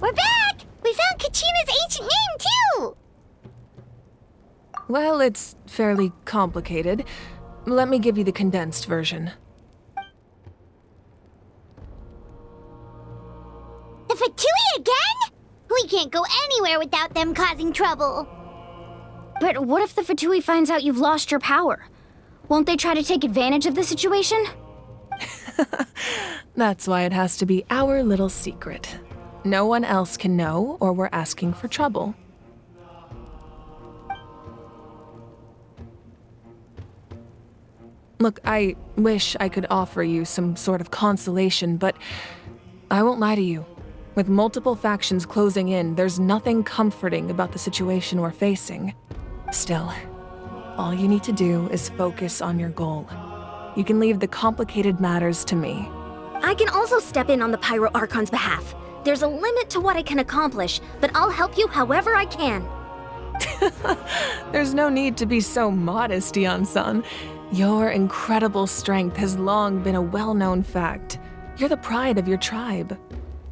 We're back! We found Kachina's ancient name, too! Well, it's fairly complicated. Let me give you the condensed version. The Fatui again? We can't go anywhere without them causing trouble. But what if the Fatui finds out you've lost your power? Won't they try to take advantage of the situation? That's why it has to be our little secret. No one else can know, or we're asking for trouble. Look, I wish I could offer you some sort of consolation, but I won't lie to you. With multiple factions closing in, there's nothing comforting about the situation we're facing. Still, all you need to do is focus on your goal. You can leave the complicated matters to me. I can also step in on the Pyro Archon's behalf. There's a limit to what I can accomplish, but I'll help you however I can. There's no need to be so modest, Yan-san. Your incredible strength has long been a well-known fact. You're the pride of your tribe.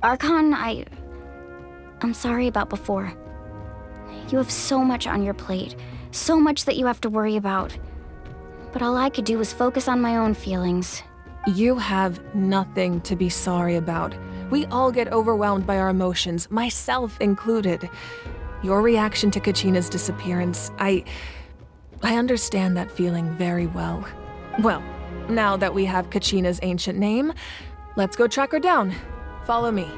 Archon, I'm sorry about before. You have so much on your plate, so much that you have to worry about. But all I could do was focus on my own feelings. You have nothing to be sorry about. We all get overwhelmed by our emotions, myself included. Your reaction to Kachina's disappearance, I understand that feeling very well. Well, now that we have Kachina's ancient name, let's go track her down. Follow me.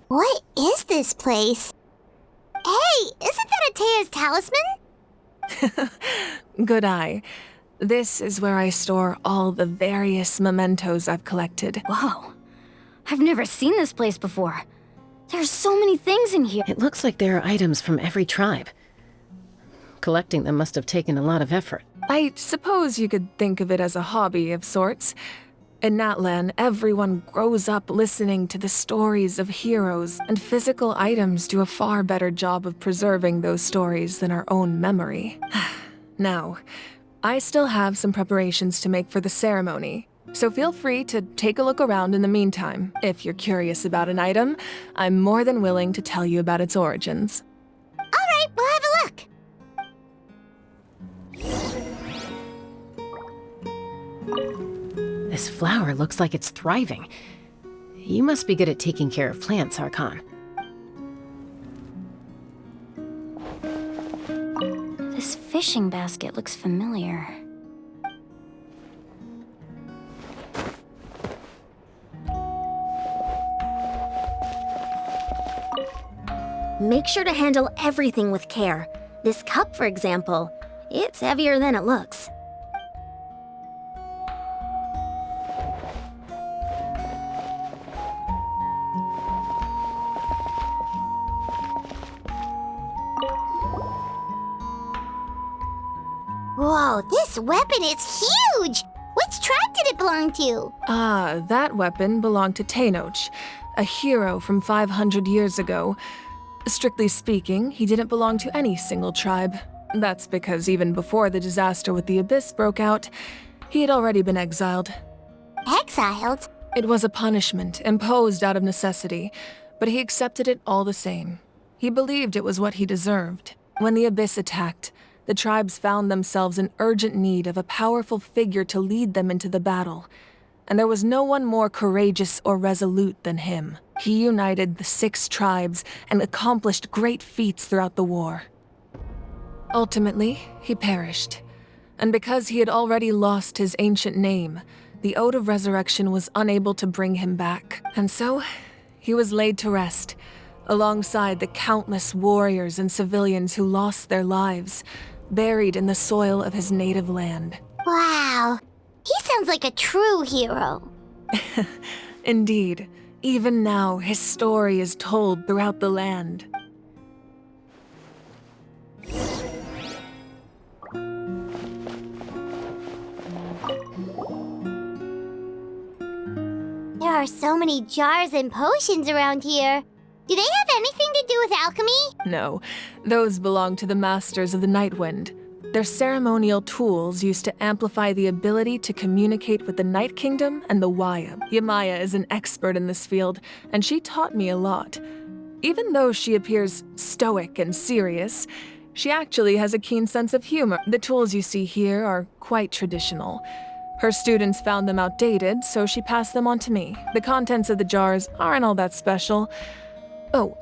What is this place? Hey, isn't that Atea's talisman? Good eye. This is where I store all the various mementos I've collected. Whoa. I've never seen this place before. There's so many things in here. It looks like there are items from every tribe. Collecting them must have taken a lot of effort. I suppose you could think of it as a hobby of sorts. In Natlan, everyone grows up listening to the stories of heroes, and physical items do a far better job of preserving those stories than our own memory. Now, I still have some preparations to make for the ceremony, so feel free to take a look around in the meantime. If you're curious about an item, I'm more than willing to tell you about its origins. All right, we'll have a look. This flower looks like it's thriving. You must be good at taking care of plants, Archon. This fishing basket looks familiar. Make sure to handle everything with care. This cup, for example, it's heavier than it looks. Whoa, this weapon is huge! Which tribe did it belong to? That weapon belonged to Tenoch, a hero from 500 years ago. Strictly speaking, he didn't belong to any single tribe. That's because even before the disaster with the Abyss broke out, he had already been exiled. Exiled? It was a punishment imposed out of necessity, but he accepted it all the same. He believed it was what he deserved. When the Abyss attacked, the tribes found themselves in urgent need of a powerful figure to lead them into the battle, and there was no one more courageous or resolute than him. He united the 6 tribes and accomplished great feats throughout the war. Ultimately, he perished, and because he had already lost his ancient name, the Ode of Resurrection was unable to bring him back, and so he was laid to rest, alongside the countless warriors and civilians who lost their lives, buried in the soil of his native land. Wow, he sounds like a true hero. Indeed, even now his story is told throughout the land. are so many jars and potions around here. Do they have anything to do with alchemy? No, those belong to the Masters of the Nightwind. They're ceremonial tools used to amplify the ability to communicate with the Night Kingdom and the Waya. Yamaya is an expert in this field, and she taught me a lot. Even though she appears stoic and serious, she actually has a keen sense of humor. The tools you see here are quite traditional. Her students found them outdated, so she passed them on to me. The contents of the jars aren't all that special. Oh,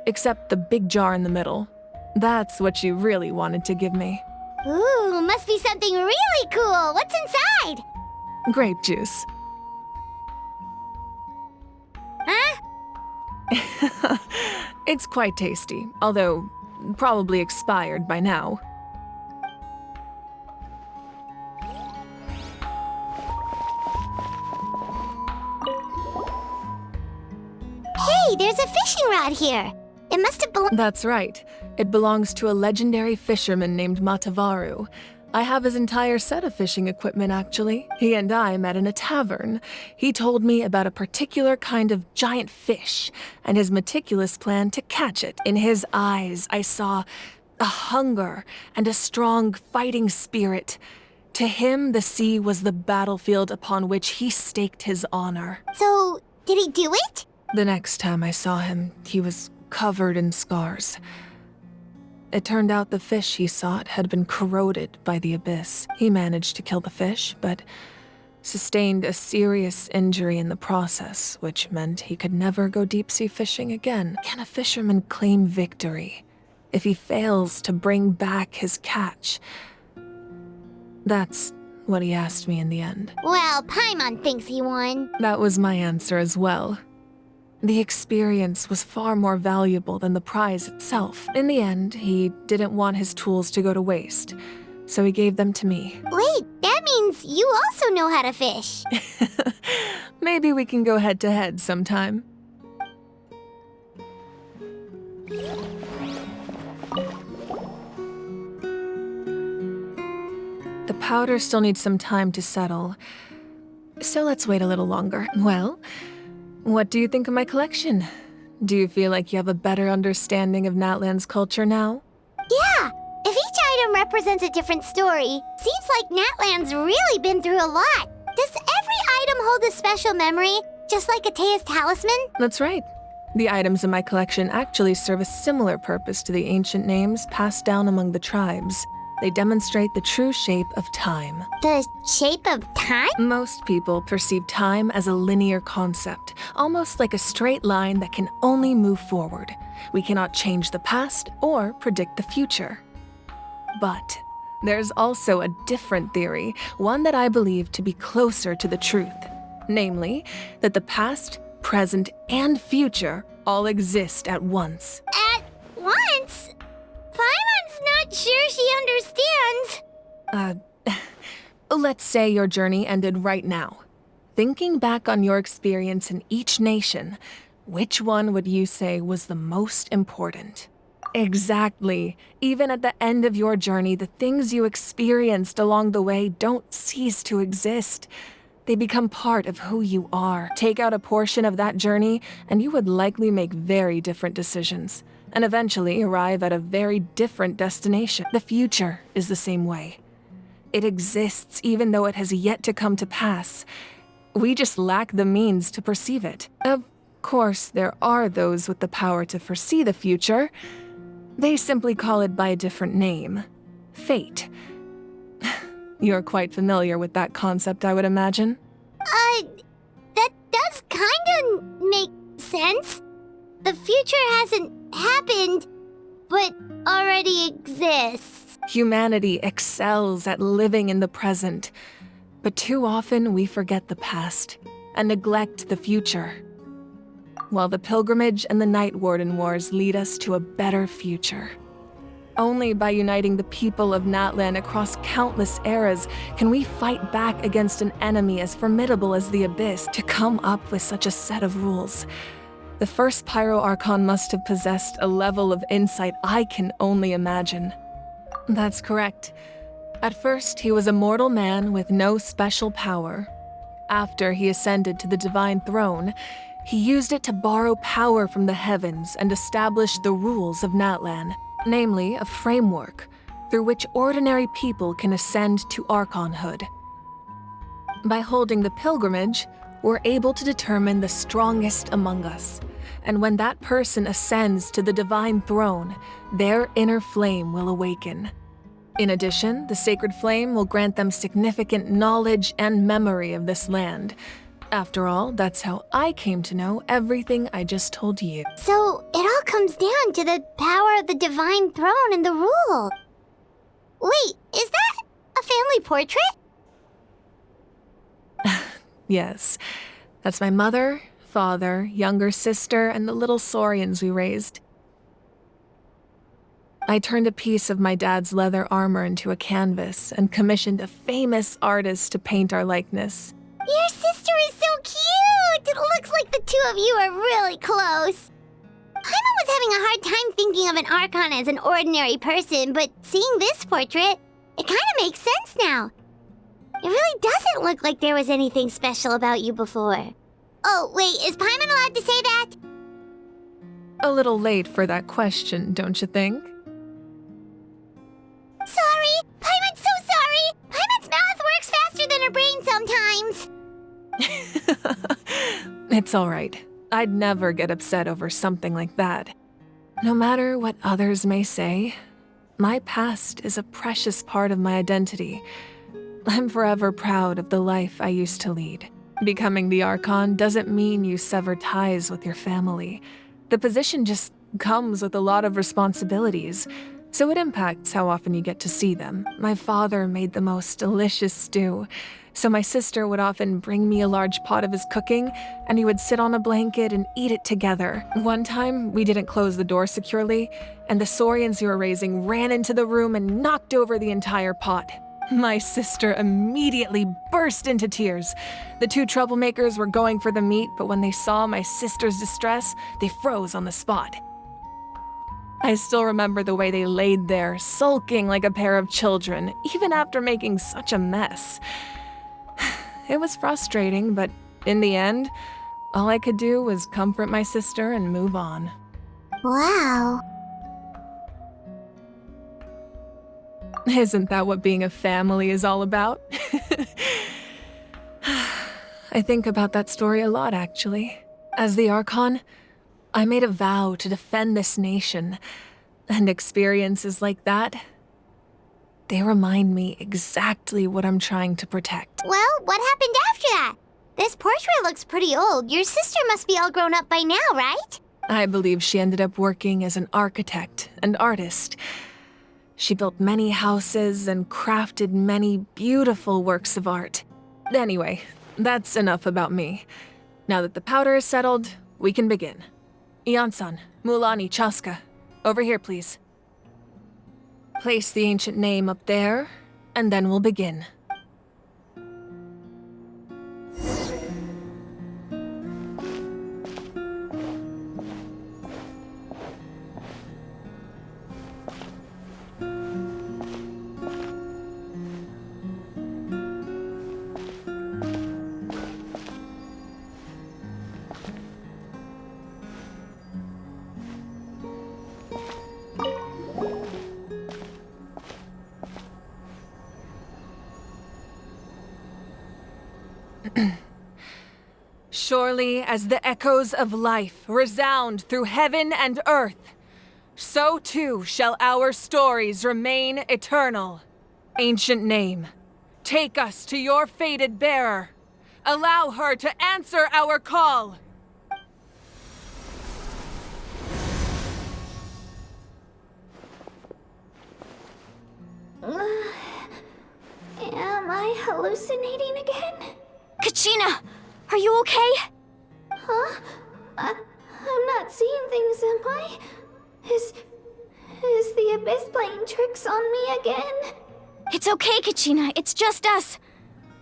except the big jar in the middle. That's what she really wanted to give me. Ooh, must be something really cool. What's inside? Grape juice. Huh? It's quite tasty, although probably expired by now. Hey, there's a fishing rod here. It must have belonged. That's right. It belongs to a legendary fisherman named Matavaru. I have his entire set of fishing equipment, actually. He and I met in a tavern. He told me about a particular kind of giant fish and his meticulous plan to catch it. In his eyes, I saw a hunger and a strong fighting spirit. To him, the sea was the battlefield upon which he staked his honor. So, did he do it? The next time I saw him, he was covered in scars. It turned out the fish he sought had been corroded by the abyss. He managed to kill the fish, but sustained a serious injury in the process, which meant he could never go deep-sea fishing again. Can a fisherman claim victory if he fails to bring back his catch? That's what he asked me in the end. Well, Paimon thinks he won. That was my answer as well. The experience was far more valuable than the prize itself. In the end, he didn't want his tools to go to waste, so he gave them to me. Wait, that means you also know how to fish. Maybe we can go head-to-head sometime. The powder still needs some time to settle, so let's wait a little longer. Well, what do you think of my collection? Do you feel like you have a better understanding of Natlan's culture now? Yeah, if each item represents a different story, seems like Natlan's really been through a lot. Does every item hold a special memory, just like Atea's talisman? That's right. The items in my collection actually serve a similar purpose to the ancient names passed down among the tribes. They demonstrate the true shape of time. The shape of time? Most people perceive time as a linear concept, almost like a straight line that can only move forward. We cannot change the past or predict the future. But there's also a different theory, one that I believe to be closer to the truth. Namely, that the past, present, and future all exist at once. At once? Paimon's not sure she understands. Let's say your journey ended right now. Thinking back on your experience in each nation, which one would you say was the most important? Exactly. Even at the end of your journey, the things you experienced along the way don't cease to exist. They become part of who you are. Take out a portion of that journey, and you would likely make very different decisions, and eventually arrive at a very different destination. The future is the same way. It exists even though it has yet to come to pass. We just lack the means to perceive it. Of course, there are those with the power to foresee the future. They simply call it by a different name. Fate. You're quite familiar with that concept, I would imagine. That does kinda make sense. The future hasn't happened, but already exists. Humanity excels at living in the present, but too often we forget the past and neglect the future. While the pilgrimage and the Night Warden Wars lead us to a better future. Only by uniting the people of Natlan across countless eras can we fight back against an enemy as formidable as the Abyss. To come up with such a set of rules, the first Pyro Archon must have possessed a level of insight I can only imagine. That's correct. At first, he was a mortal man with no special power. After he ascended to the divine throne, he used it to borrow power from the heavens and establish the rules of Natlan, namely a framework through which ordinary people can ascend to Archonhood. By holding the pilgrimage, we're able to determine the strongest among us, and when that person ascends to the divine throne, their inner flame will awaken. In addition, the sacred flame will grant them significant knowledge and memory of this land. After all, that's how I came to know everything I just told you. So, it all comes down to the power of the divine throne and the rule. Wait, is that a family portrait? Yes, that's my mother, father, younger sister, and the little saurians we raised. I turned a piece of my dad's leather armor into a canvas and commissioned a famous artist to paint our likeness. Your sister is so cute! It looks like the two of you are really close. Paimon was having a hard time thinking of an Archon as an ordinary person, but seeing this portrait, it kind of makes sense now. It really doesn't look like there was anything special about you before. Oh, wait, is Paimon allowed to say that? A little late for that question, don't you think? Sorry! Paimon's so sorry! Paimon's mouth works faster than her brain sometimes! It's all right. I'd never get upset over something like that. No matter what others may say, my past is a precious part of my identity. I'm forever proud of the life I used to lead. Becoming the Archon doesn't mean you sever ties with your family. The position just comes with a lot of responsibilities, so it impacts how often you get to see them. My father made the most delicious stew, so my sister would often bring me a large pot of his cooking, and we would sit on a blanket and eat it together. One time, we didn't close the door securely, and the saurians we were raising ran into the room and knocked over the entire pot. My sister immediately burst into tears. The two troublemakers were going for the meat, but when they saw my sister's distress, they froze on the spot. I still remember the way they laid there, sulking like a pair of children, even after making such a mess. It was frustrating, but in the end, all I could do was comfort my sister and move on. Wow. Isn't that what being a family is all about? I think about that story a lot, actually. As the Archon, I made a vow to defend this nation, and experiences like that, they remind me exactly what I'm trying to protect. Well, what happened after that? This portrait looks pretty old. Your sister must be all grown up by now, right? I believe she ended up working as an architect and artist. She built many houses and crafted many beautiful works of art. Anyway, that's enough about me. Now that the powder is settled, we can begin. Ian-san, Mulani, Chaska, over here, please. Place the ancient name up there, and then we'll begin. Surely as the echoes of life resound through heaven and earth, so too shall our stories remain eternal. Ancient name, take us to your fated bearer. Allow her to answer our call. Am I hallucinating again? Kachina, are you okay? Huh? I'm not seeing things, am I? Is the Abyss playing tricks on me again? It's okay, Kachina. It's just us.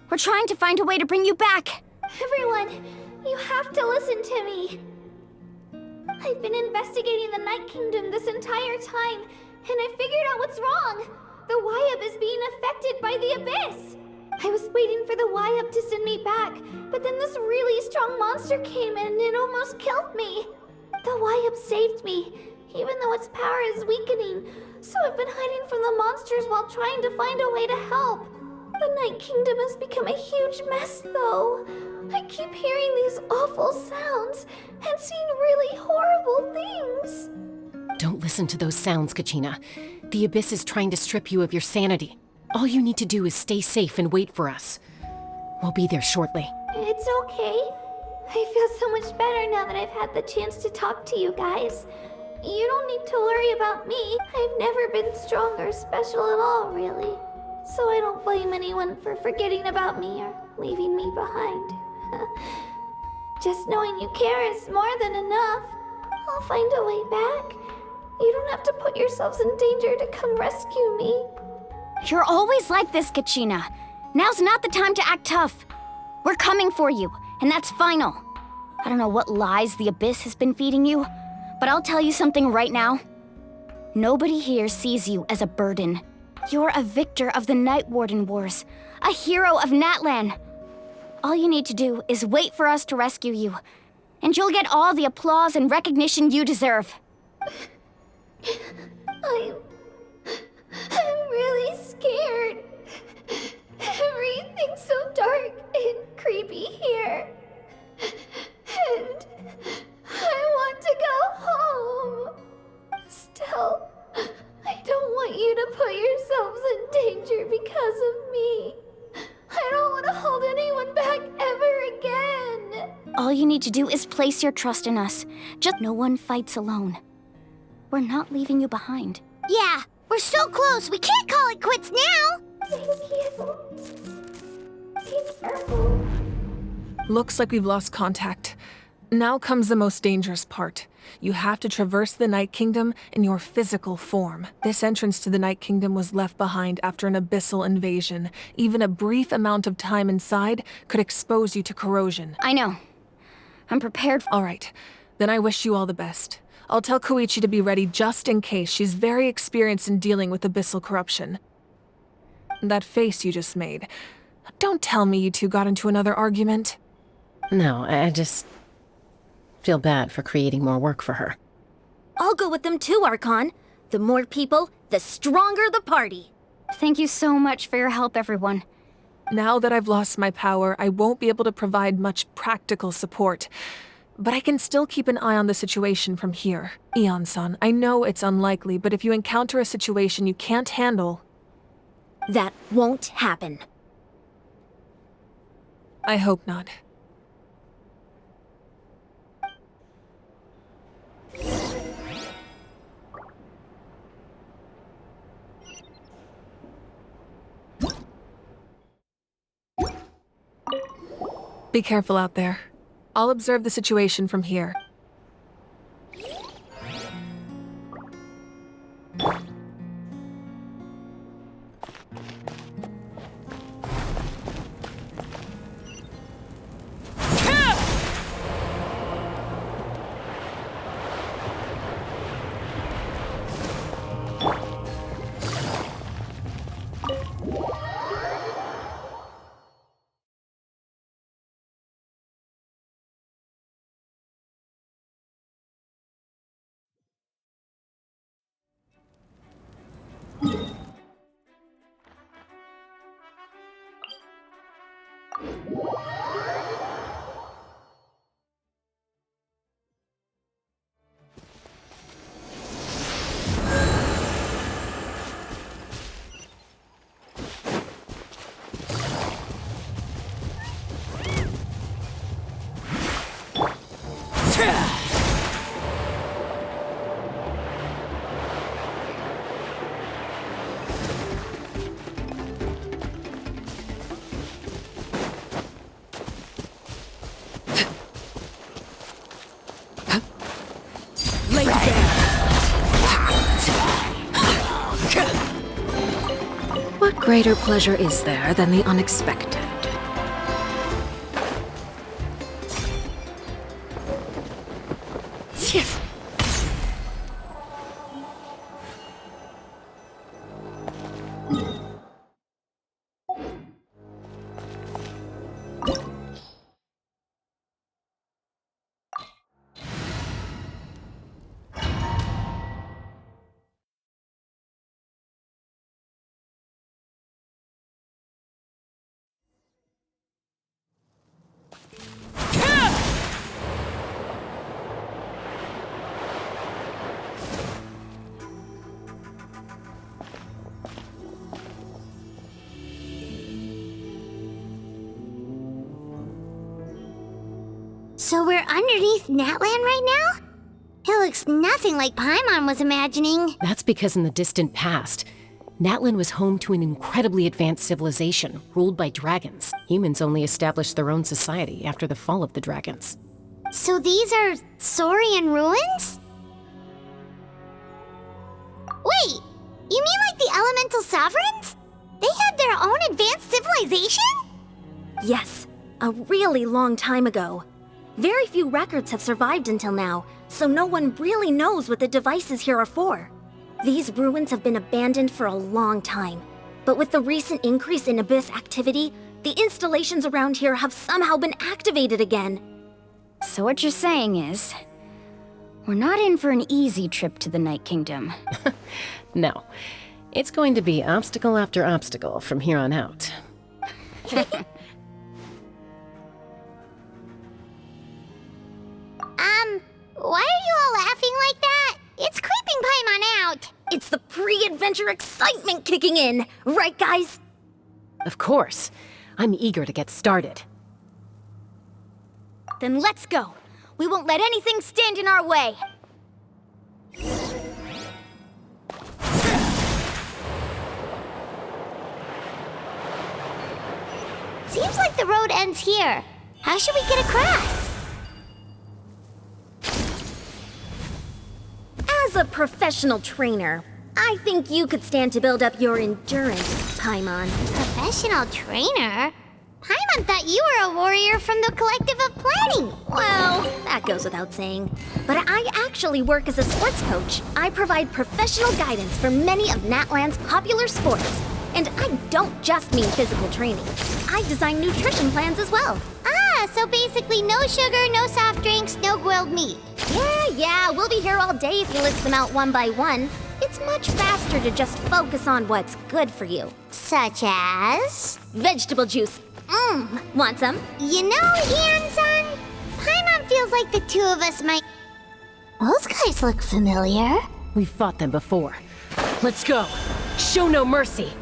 We're trying to find a way to bring you back. Everyone, you have to listen to me. I've been investigating the Night Kingdom this entire time, and I figured out what's wrong. The Wyab is being affected by the Abyss. I was waiting for the Y-Up to send me back, but then this really strong monster came in and it almost killed me. The Y-Up saved me, even though its power is weakening, so I've been hiding from the monsters while trying to find a way to help. The Night Kingdom has become a huge mess, though. I keep hearing these awful sounds and seeing really horrible things. Don't listen to those sounds, Kachina. The Abyss is trying to strip you of your sanity. All you need to do is stay safe and wait for us. We'll be there shortly. It's okay. I feel so much better now that I've had the chance to talk to you guys. You don't need to worry about me. I've never been strong or special at all, really. So I don't blame anyone for forgetting about me or leaving me behind. Just knowing you care is more than enough. I'll find a way back. You don't have to put yourselves in danger to come rescue me. You're always like this, Kachina. Now's not the time to act tough. We're coming for you, and that's final. I don't know what lies the Abyss has been feeding you, but I'll tell you something right now. Nobody here sees you as a burden. You're a victor of the Night Warden Wars, a hero of Natlan. All you need to do is wait for us to rescue you, and you'll get all the applause and recognition you deserve. I'm really scared. Everything's so dark and creepy here. And I want to go home. Still, I don't want you to put yourselves in danger because of me. I don't want to hold anyone back ever again. All you need to do is place your trust in us. Just no one fights alone. We're not leaving you behind. Yeah, we're so close, we can't call it quits now! Thank you. Be careful. Looks like we've lost contact. Now comes the most dangerous part. You have to traverse the Night Kingdom in your physical form. This entrance to the Night Kingdom was left behind after an abyssal invasion. Even a brief amount of time inside could expose you to corrosion. I know. I'm prepared. All right, then I wish you all the best. I'll tell Koichi to be ready just in case. She's very experienced in dealing with abyssal corruption. That face you just made. Don't tell me you two got into another argument. No, I just feel bad for creating more work for her. I'll go with them too, Archon. The more people, the stronger the party. Thank you so much for your help, everyone. Now that I've lost my power, I won't be able to provide much practical support. But I can still keep an eye on the situation from here. Eon-san, I know it's unlikely, but if you encounter a situation you can't handle... That won't happen. I hope not. Be careful out there. I'll observe the situation from here. What greater pleasure is there than the unexpected? So we're underneath Natlan right now? It looks nothing like Paimon was imagining. That's because in the distant past, Natlan was home to an incredibly advanced civilization ruled by dragons. Humans only established their own society after the fall of the dragons. So these are Saurian ruins? Wait, you mean like the elemental sovereigns? They had their own advanced civilization? Yes, a really long time ago. Very few records have survived until now, so no one really knows what the devices here are for. These ruins have been abandoned for a long time, but with the recent increase in Abyss activity, the installations around here have somehow been activated again. So what you're saying is, we're not in for an easy trip to the Night Kingdom. No, it's going to be obstacle after obstacle from here on out. Why are you all laughing like that? It's creeping Paimon out. It's the pre-adventure excitement kicking in, right guys? Of course. I'm eager to get started. Then let's go. We won't let anything stand in our way. Seems like the road ends here. How should we get across? As a professional trainer, I think you could stand to build up your endurance, Paimon. Professional trainer? Paimon thought you were a warrior from the Collective of Planning. Well, that goes without saying. But I actually work as a sports coach. I provide professional guidance for many of Natlan's popular sports. And I don't just mean physical training. I design nutrition plans as well. Ah, so basically no sugar, no soft drinks, no grilled meat. Yeah, we'll be here all day if you list them out one by one. It's much faster to just focus on what's good for you. Such as? Vegetable juice. Want some? You know, Ian-san, Paimon feels like the two of us might... Those guys look familiar. We've fought them before. Let's go. Show no mercy.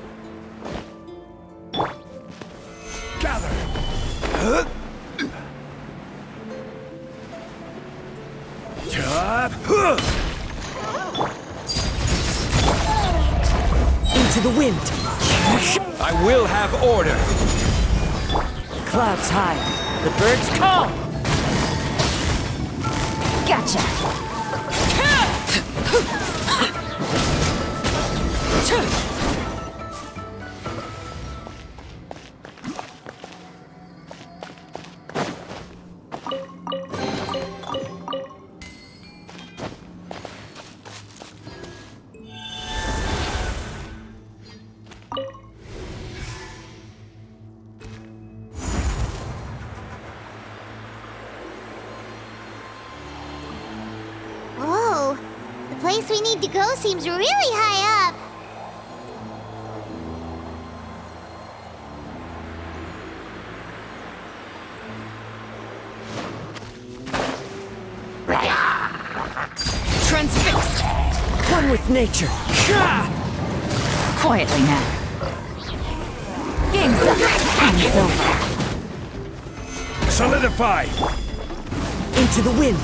Gather. Into the wind. I will have order. Clouds high. The birds call. Gotcha. Whoa, the place we need to go seems really high up. Transfixed. One with nature. Quietly now. Game's up. Game's over. Solidify. Into the wind.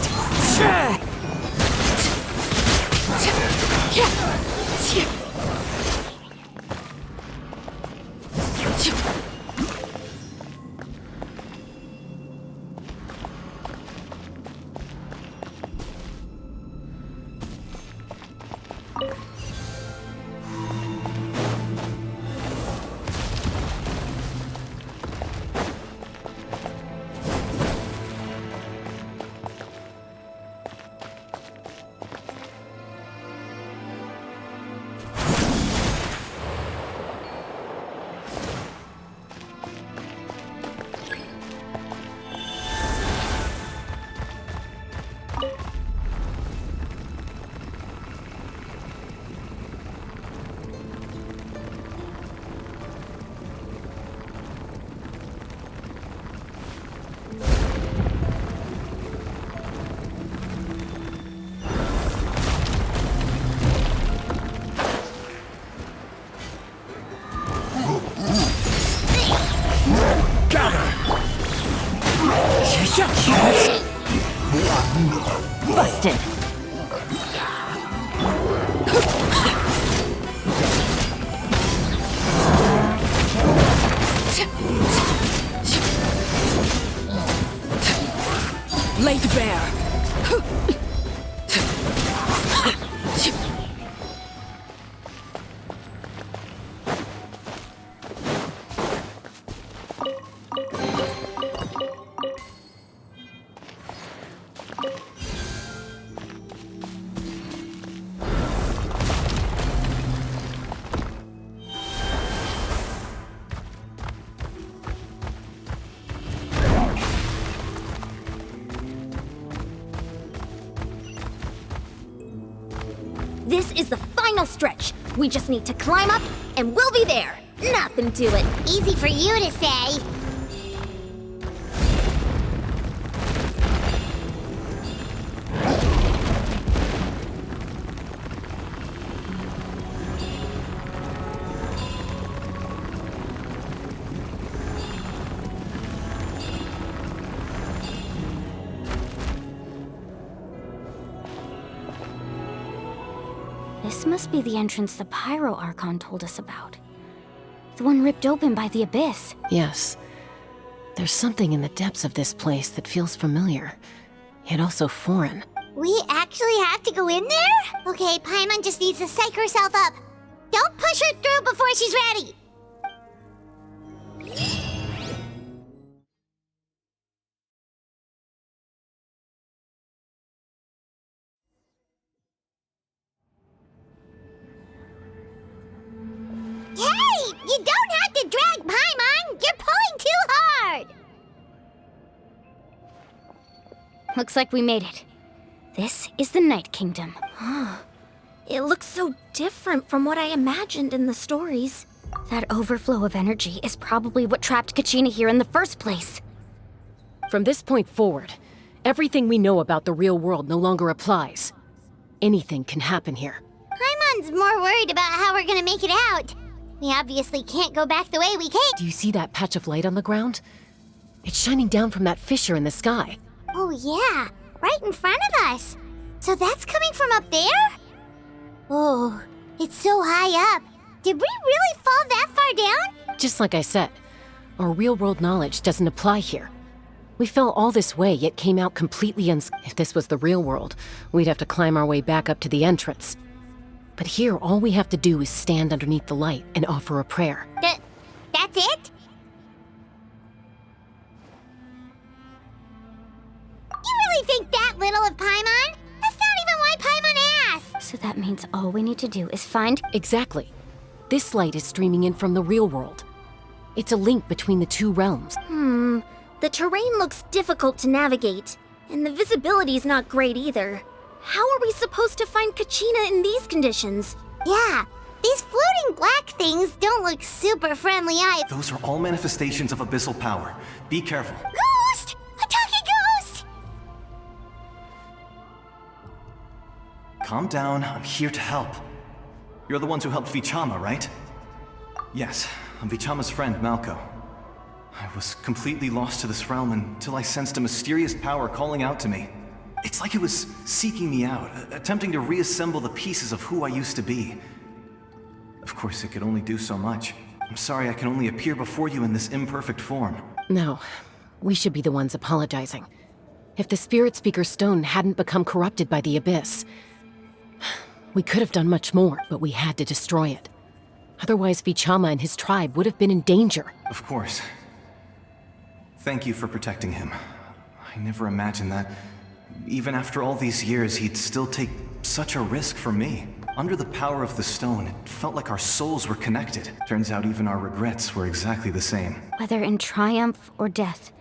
Busted! Laid bare. This is the final stretch. We just need to climb up, and we'll be there. Nothing to it. Easy for you to say. This must be the entrance the Pyro Archon told us about. The one ripped open by the Abyss. Yes. There's something in the depths of this place that feels familiar, yet also foreign. We actually have to go in there? Okay, Paimon just needs to psych herself up. Don't push her through before she's ready. Hey! You don't have to drag Paimon! You're pulling too hard! Looks like we made it. This is the Night Kingdom. It looks so different from what I imagined in the stories. That overflow of energy is probably what trapped Kachina here in the first place. From this point forward, everything we know about the real world no longer applies. Anything can happen here. Paimon's more worried about how we're gonna make it out. We obviously can't go back the way we came. Do you see that patch of light on the ground? It's shining down from that fissure in the sky. Oh yeah, right in front of us. So that's coming from up there? Oh, it's so high up. Did we really fall that far down? Just like I said, our real-world knowledge doesn't apply here. We fell all this way, yet came out completely If this was the real world, we'd have to climb our way back up to the entrance. But here, all we have to do is stand underneath the light and offer a prayer. That's it? You really think that little of Paimon? That's not even why Paimon asked! So that means all we need to do is find... Exactly. This light is streaming in from the real world. It's a link between the two realms. The terrain looks difficult to navigate, and the visibility's not great either. How are we supposed to find Kachina in these conditions? Yeah, these floating black things don't look super friendly either. Those are all manifestations of abyssal power. Be careful. Ghost! A talking ghost! Calm down, I'm here to help. You're the ones who helped Vichama, right? Yes, I'm Vichama's friend, Malko. I was completely lost to this realm until I sensed a mysterious power calling out to me. It's like it was seeking me out, attempting to reassemble the pieces of who I used to be. Of course, it could only do so much. I'm sorry I can only appear before you in this imperfect form. No, we should be the ones apologizing. If the Spirit Speaker's stone hadn't become corrupted by the Abyss, we could have done much more, but we had to destroy it. Otherwise, Vichama and his tribe would have been in danger. Of course. Thank you for protecting him. I never imagined that, even after all these years, he'd still take such a risk for me. Under the power of the stone, it felt like our souls were connected. Turns out even our regrets were exactly the same. Whether in triumph or death,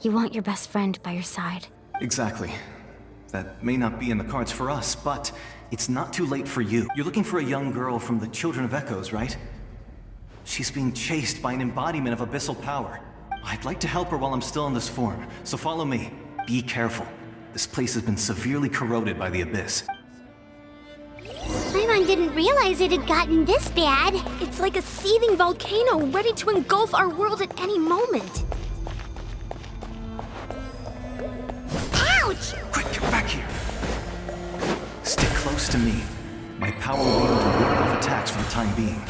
you want your best friend by your side. Exactly. That may not be in the cards for us, but it's not too late for you. You're looking for a young girl from the Children of Echoes, right? She's being chased by an embodiment of abyssal power. I'd like to help her while I'm still in this form, so follow me. Be careful. This place has been severely corroded by the Abyss. Paimon didn't realize it had gotten this bad. It's like a seething volcano ready to engulf our world at any moment. Ouch! Quick, get back close to me, my power will be able to ward off attacks for the time being.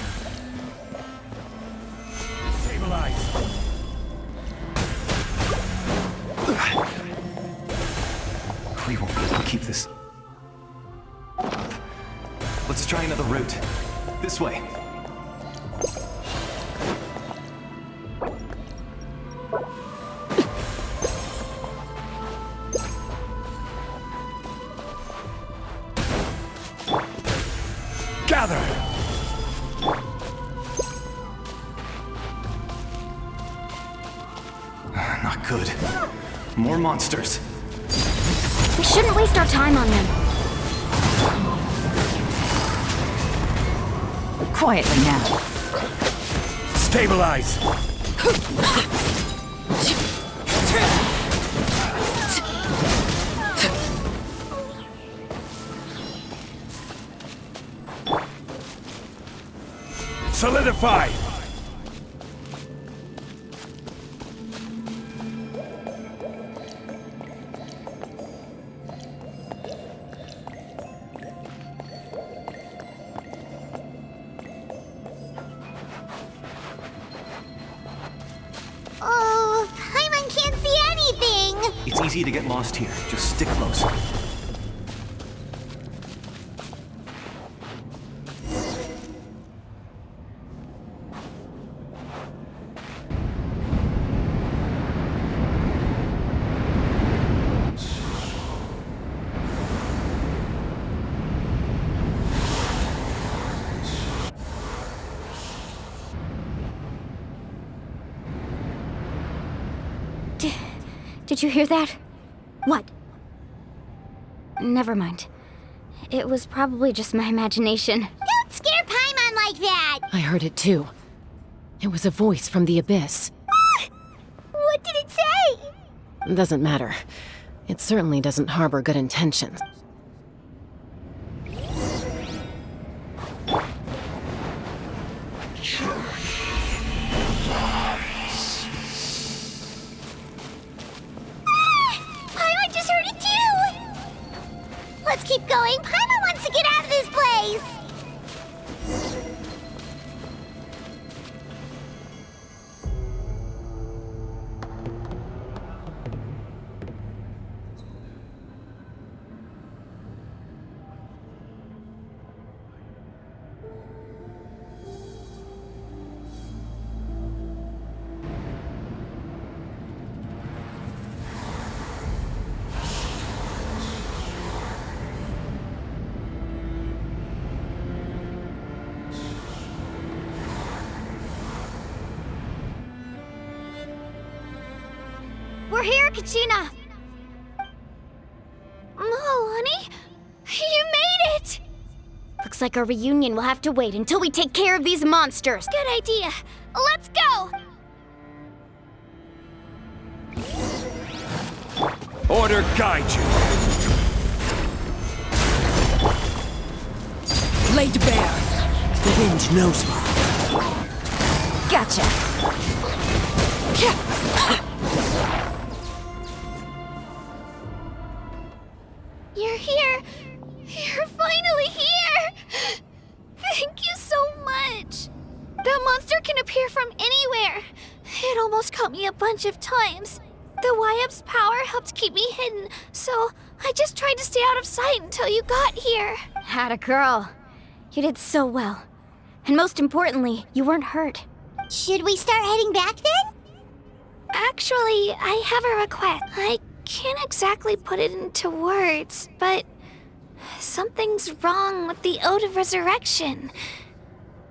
Stabilize. We won't be able to keep this up. Let's try another route. This way. Gather! Not good. More monsters. We shouldn't waste our time on them. Quietly now. Stabilize! Solidify! Oh, Paimon can't see anything! It's easy to get lost here. Just stick close. Did you hear that? What? Never mind. It was probably just my imagination. Don't scare Paimon like that! I heard it too. It was a voice from the abyss. What did it say? Doesn't matter. It certainly doesn't harbor good intentions. Paimon just heard it too! Let's keep going. Paimon wants to get out of this place! We're here, Kachina! Oh, honey? You made it! Looks like our reunion will have to wait until we take care of these monsters. Good idea. Let's go! Order guide you. Laid bare. The wind knows me. Gotcha. You're here! You're finally here! Thank you so much! That monster can appear from anywhere. It almost caught me a bunch of times. The YUP's power helped keep me hidden, so I just tried to stay out of sight until you got here. Had a girl. You did so well. And most importantly, you weren't hurt. Should we start heading back then? Actually, I have a request. I can't exactly put it into words, but something's wrong with the Ode of Resurrection.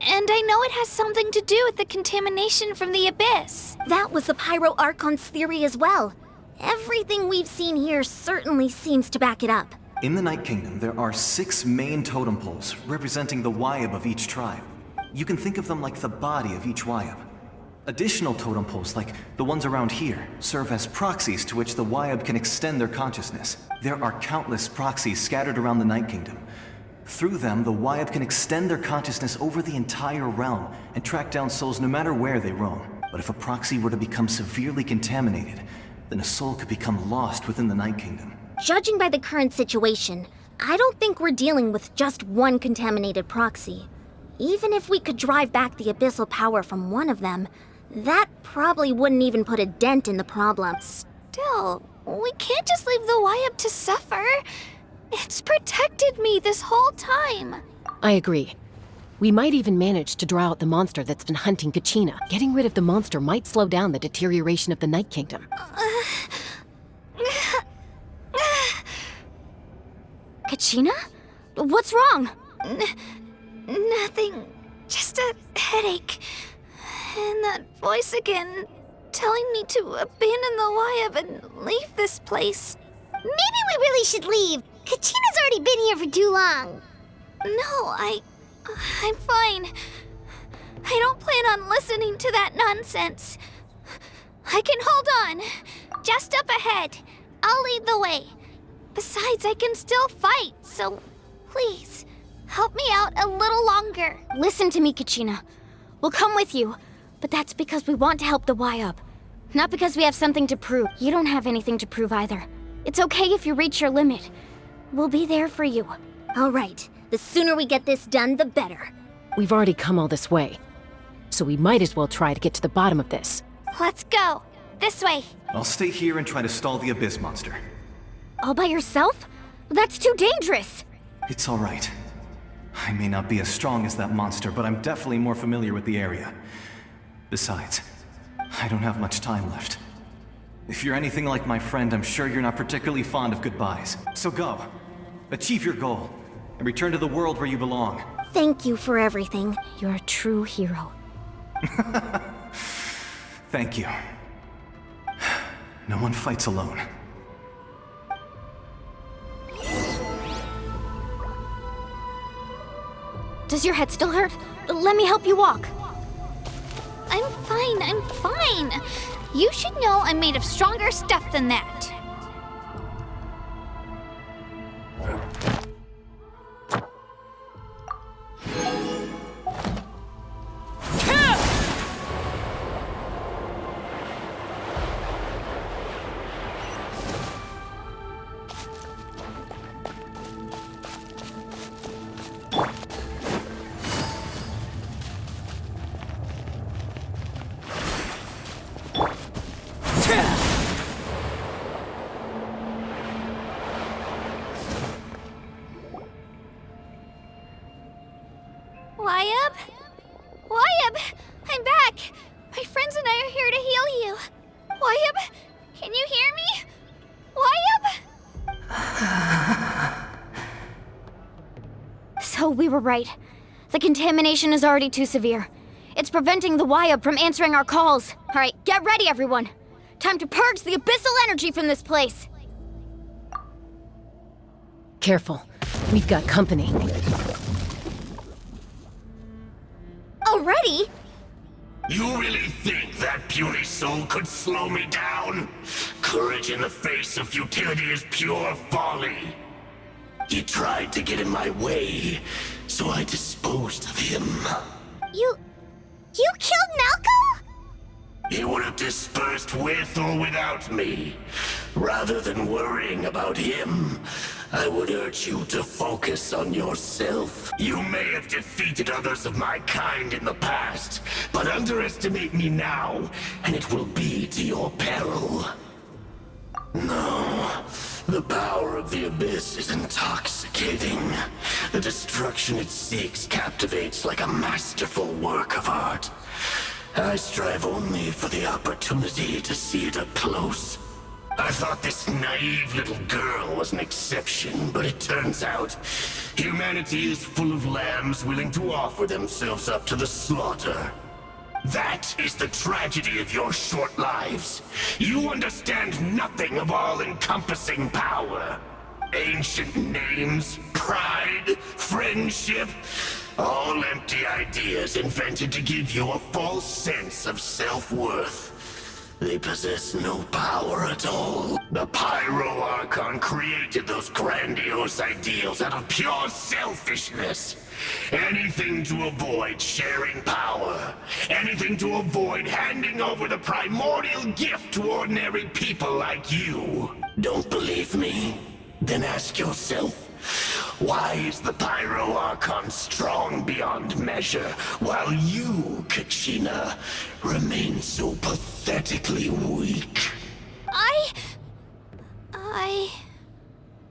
And I know it has something to do with the contamination from the Abyss. That was the Pyro Archon's theory as well. Everything we've seen here certainly seems to back it up. In the Night Kingdom, there are 6 main totem poles representing the Wyab of each tribe. You can think of them like the body of each Wyab. Additional totem poles, like the ones around here, serve as proxies to which the Wyab can extend their consciousness. There are countless proxies scattered around the Night Kingdom. Through them, the Wyab can extend their consciousness over the entire realm and track down souls no matter where they roam. But if a proxy were to become severely contaminated, then a soul could become lost within the Night Kingdom. Judging by the current situation, I don't think we're dealing with just one contaminated proxy. Even if we could drive back the abyssal power from one of them, that probably wouldn't even put a dent in the problem. Still, we can't just leave the Y up to suffer. It's protected me this whole time. I agree. We might even manage to draw out the monster that's been hunting Kachina. Getting rid of the monster might slow down the deterioration of the Night Kingdom. Kachina? What's wrong? Nothing. Just a headache. And that voice again, telling me to abandon the Wyab and leave this place. Maybe we really should leave. Kachina's already been here for too long. No, I'm fine. I don't plan on listening to that nonsense. I can hold on. Just up ahead. I'll lead the way. Besides, I can still fight, so please, help me out a little longer. Listen to me, Kachina. We'll come with you, but that's because we want to help the Y up. Not because we have something to prove. You don't have anything to prove either. It's okay if you reach your limit. We'll be there for you. All right, the sooner we get this done, the better. We've already come all this way, so we might as well try to get to the bottom of this. Let's go. This way. I'll stay here and try to stall the Abyss monster. All by yourself? That's too dangerous. It's all right. I may not be as strong as that monster, but I'm definitely more familiar with the area. Besides, I don't have much time left. If you're anything like my friend, I'm sure you're not particularly fond of goodbyes. So go. Achieve your goal, and return to the world where you belong. Thank you for everything. You're a true hero. Thank you. No one fights alone. Does your head still hurt? Let me help you walk. I'm fine. You should know I'm made of stronger stuff than that. Wyab! I'm back! My friends and I are here to heal you. Wyab, can you hear me? Wyab? So we were right. The contamination is already too severe. It's preventing the Wyab from answering our calls. All right, get ready, everyone. Time to purge the abyssal energy from this place. Careful. We've got company. Already? You really think that puny soul could slow me down? Courage in the face of futility is pure folly. He tried to get in my way, so I disposed of him. You killed Malco? He would have dispersed with or without me. Rather than worrying about him, I would urge you to focus on yourself. You may have defeated others of my kind in the past, but underestimate me now, and it will be to your peril. No, the power of the Abyss is intoxicating. The destruction it seeks captivates like a masterful work of art. I strive only for the opportunity to see it up close. I thought this naive little girl was an exception, but it turns out humanity is full of lambs willing to offer themselves up to the slaughter. That is the tragedy of your short lives. You understand nothing of all-encompassing power. Ancient names, pride, friendship, all empty ideas invented to give you a false sense of self-worth. They possess no power at all. The Pyro Archon created those grandiose ideals out of pure selfishness. Anything to avoid sharing power. Anything to avoid handing over the primordial gift to ordinary people like you. Don't believe me? Then ask yourself, Why is the Pyro Archon strong beyond measure, while you, Kachina, remain so pathetically weak?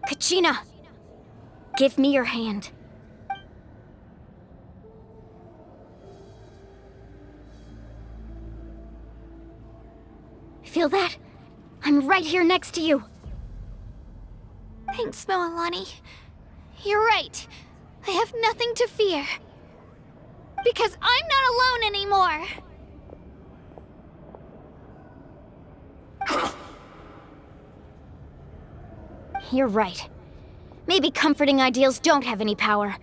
Kachina! Give me your hand. Feel that? I'm right here next to you. Thanks, Moalani. You're right. I have nothing to fear. Because I'm not alone anymore. You're right. Maybe comforting ideals don't have any power.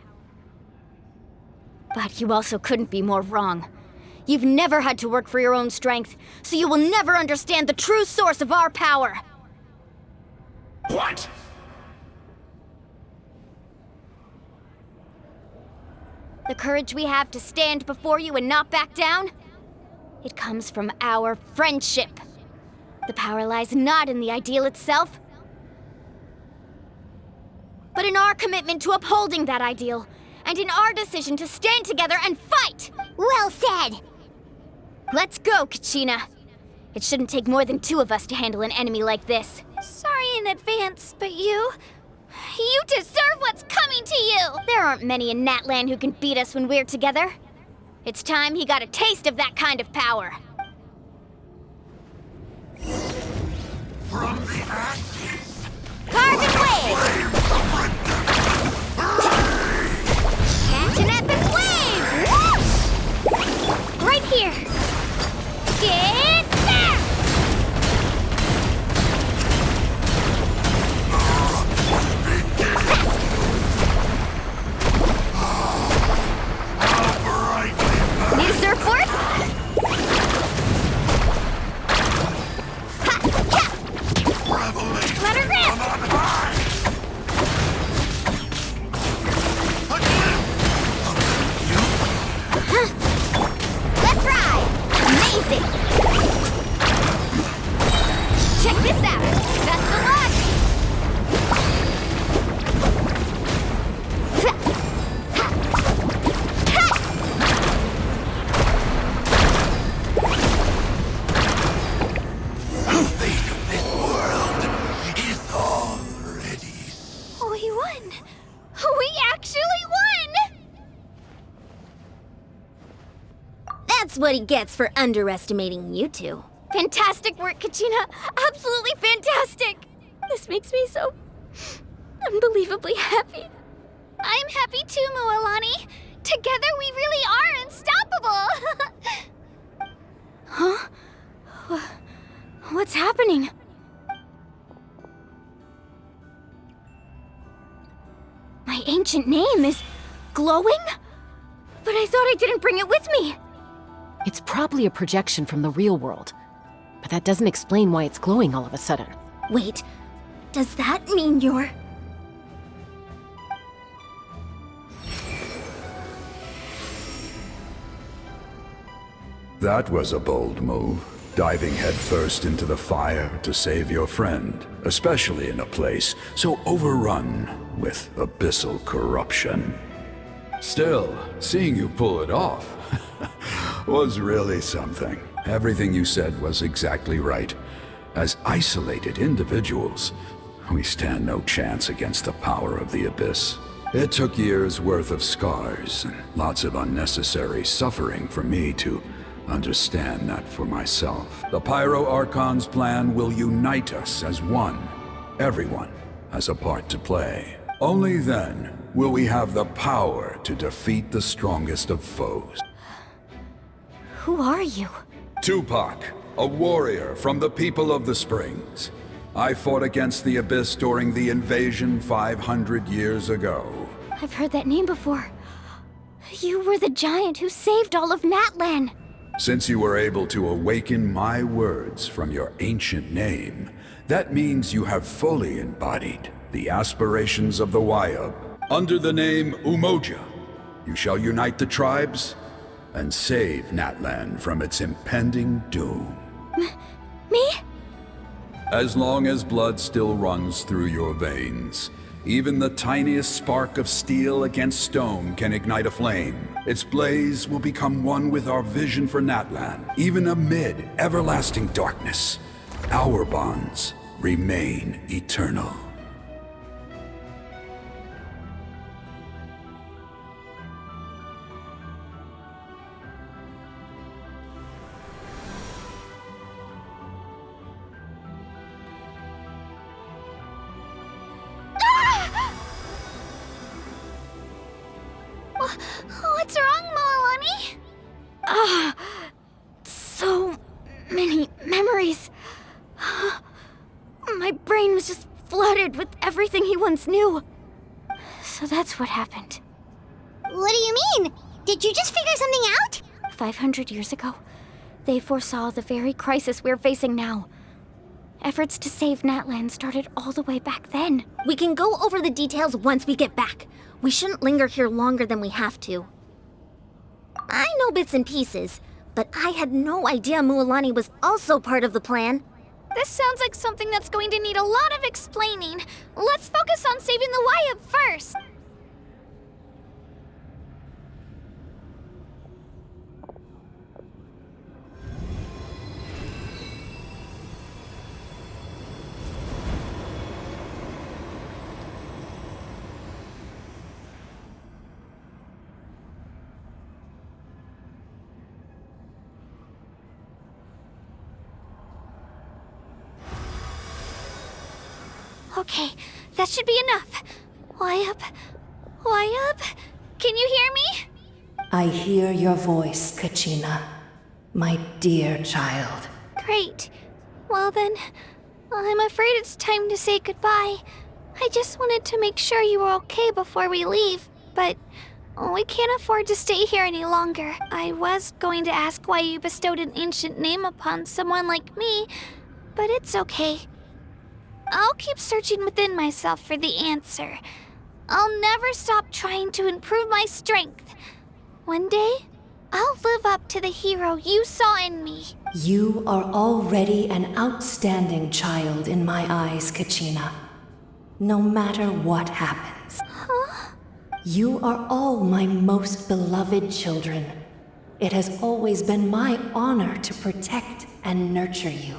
But you also couldn't be more wrong. You've never had to work for your own strength, so you will never understand the true source of our power. What? The courage we have to stand before you and not back down? It comes from our friendship. The power lies not in the ideal itself, but in our commitment to upholding that ideal, and in our decision to stand together and fight! Well said! Let's go, Kachina. It shouldn't take more than 2 of us to handle an enemy like this. Sorry in advance, but you deserve what's coming to you! There aren't many in Natlan who can beat us when we're together. It's time he got a taste of that kind of power. From the ashes! Carbon wave! Catch an epic wave! Whoosh! Right here! Get there! Need a surfboard? Ha! Ha! Let her rip! Let's ride! Amazing! Check this out! Best of luck! We won! We actually won! That's what he gets for underestimating you two. Fantastic work, Kachina! Absolutely fantastic! This makes me so unbelievably happy. I'm happy too, Moalani. Together we really are unstoppable! Huh? What's happening? My ancient name is glowing? But I thought I didn't bring it with me. It's probably a projection from the real world. But that doesn't explain why it's glowing all of a sudden. Wait, does that mean you're... That was a bold move, diving headfirst into the fire to save your friend, especially in a place so overrun with abyssal corruption. Still, seeing you pull it off was really something. Everything you said was exactly right. As isolated individuals, we stand no chance against the power of the Abyss. It took years' worth of scars and lots of unnecessary suffering for me to understand that for myself. The Pyro Archon's plan will unite us as one. Everyone has a part to play. Only then will we have the power to defeat the strongest of foes. Who are you? Tupac, a warrior from the people of the Springs. I fought against the Abyss during the invasion 500 years ago. I've heard that name before. You were the giant who saved all of Natlan. Since you were able to awaken my words from your ancient name, that means you have fully embodied the aspirations of the Wayub. Under the name Umoja, you shall unite the tribes and save Natlan from its impending doom. Me? As long as blood still runs through your veins, Even the tiniest spark of steel against stone can ignite a flame. Its blaze will become one with our vision for Natlan. Even amid everlasting darkness, our bonds remain eternal. What's wrong, Moalani? So many memories. My brain was just flooded with everything he once knew. So that's what happened. What do you mean? Did you just figure something out? 500 years ago, they foresaw the very crisis we're facing now. Efforts to save Natlan started all the way back then. We can go over the details once we get back. We shouldn't linger here longer than we have to. I know bits and pieces, but I had no idea Mualani was also part of the plan. This sounds like something that's going to need a lot of explaining. Let's focus on saving the Wyatt first. Okay, that should be enough. Wyatt? Can you hear me? I hear your voice, Kachina, my dear child. Great. Well then, I'm afraid it's time to say goodbye. I just wanted to make sure you were okay before we leave, but we can't afford to stay here any longer. I was going to ask why you bestowed an ancient name upon someone like me, but it's okay. I'll keep searching within myself for the answer. I'll never stop trying to improve my strength. One day, I'll live up to the hero you saw in me. You are already an outstanding child in my eyes, Kachina. No matter what happens. Huh? You are all my most beloved children. It has always been my honor to protect and nurture you.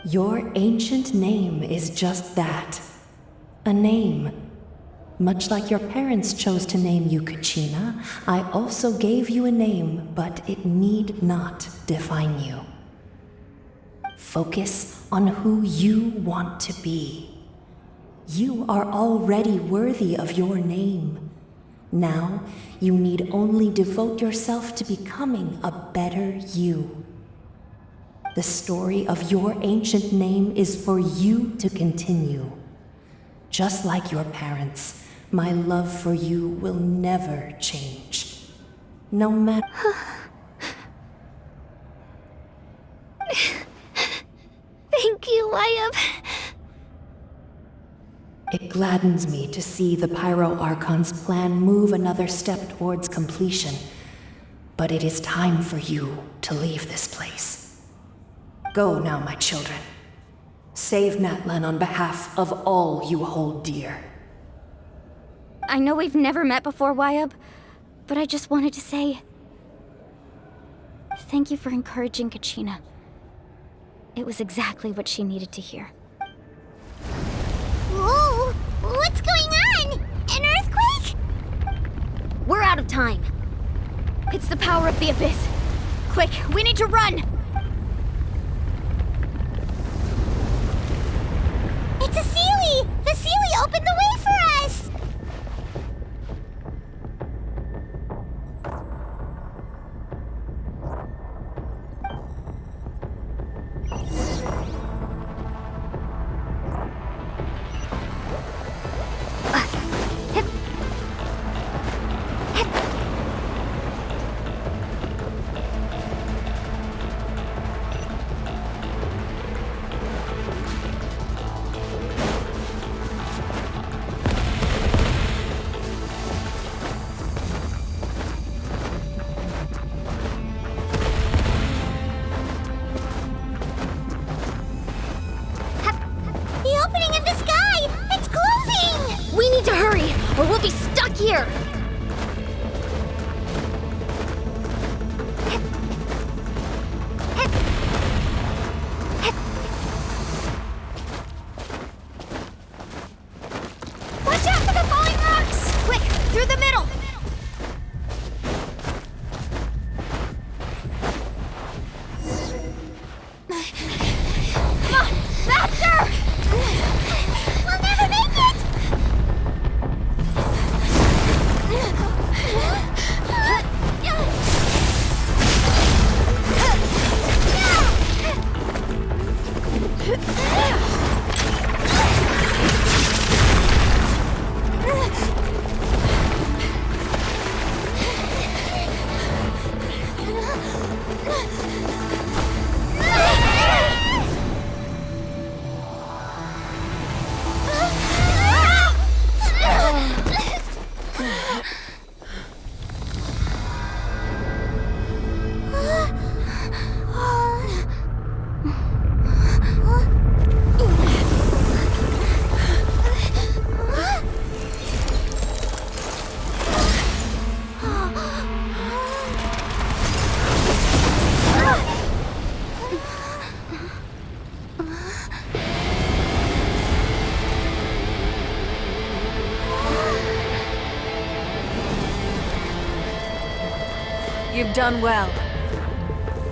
Your ancient name is just that. A name. Much like your parents chose to name you Kachina, I also gave you a name, but it need not define you. Focus on who you want to be. You are already worthy of your name. Now, you need only devote yourself to becoming a better you. The story of your ancient name is for you to continue. Just like your parents, my love for you will never change. No matter... Thank you, Wyatt. It gladdens me to see the Pyro Archon's plan move another step towards completion. But it is time for you to leave this place. Go now, my children. Save Natlan on behalf of all you hold dear. I know we've never met before, Wyatt, but I just wanted to say... thank you for encouraging Kachina. It was exactly what she needed to hear. Whoa! What's going on? An earthquake? We're out of time. It's the power of the Abyss. Quick, we need to run! It's a Seelie! The Seelie opened the way for us! You've done well.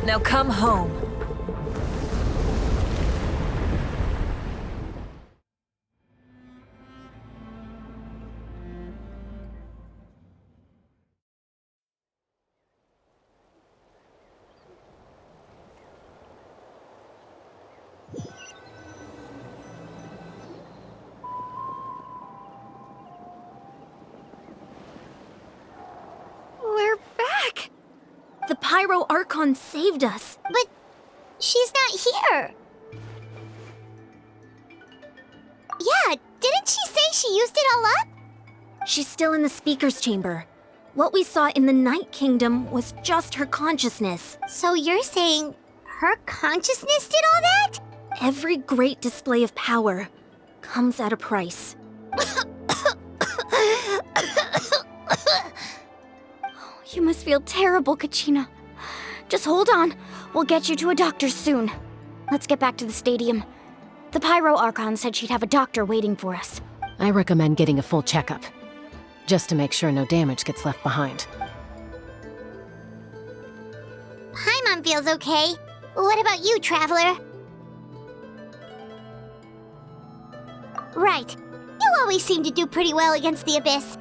Now come home. We're back! The Pyro Archon saved us. But she's not here. Yeah, didn't she say she used it all up? She's still in the speaker's chamber. What we saw in the Night Kingdom was just her consciousness. So you're saying her consciousness did all that? Every great display of power comes at a price. You must feel terrible, Kachina. Just hold on. We'll get you to a doctor soon. Let's get back to the stadium. The Pyro Archon said she'd have a doctor waiting for us. I recommend getting a full checkup, just to make sure no damage gets left behind. Paimon feels okay. What about you, Traveler? Right. You always seem to do pretty well against the Abyss.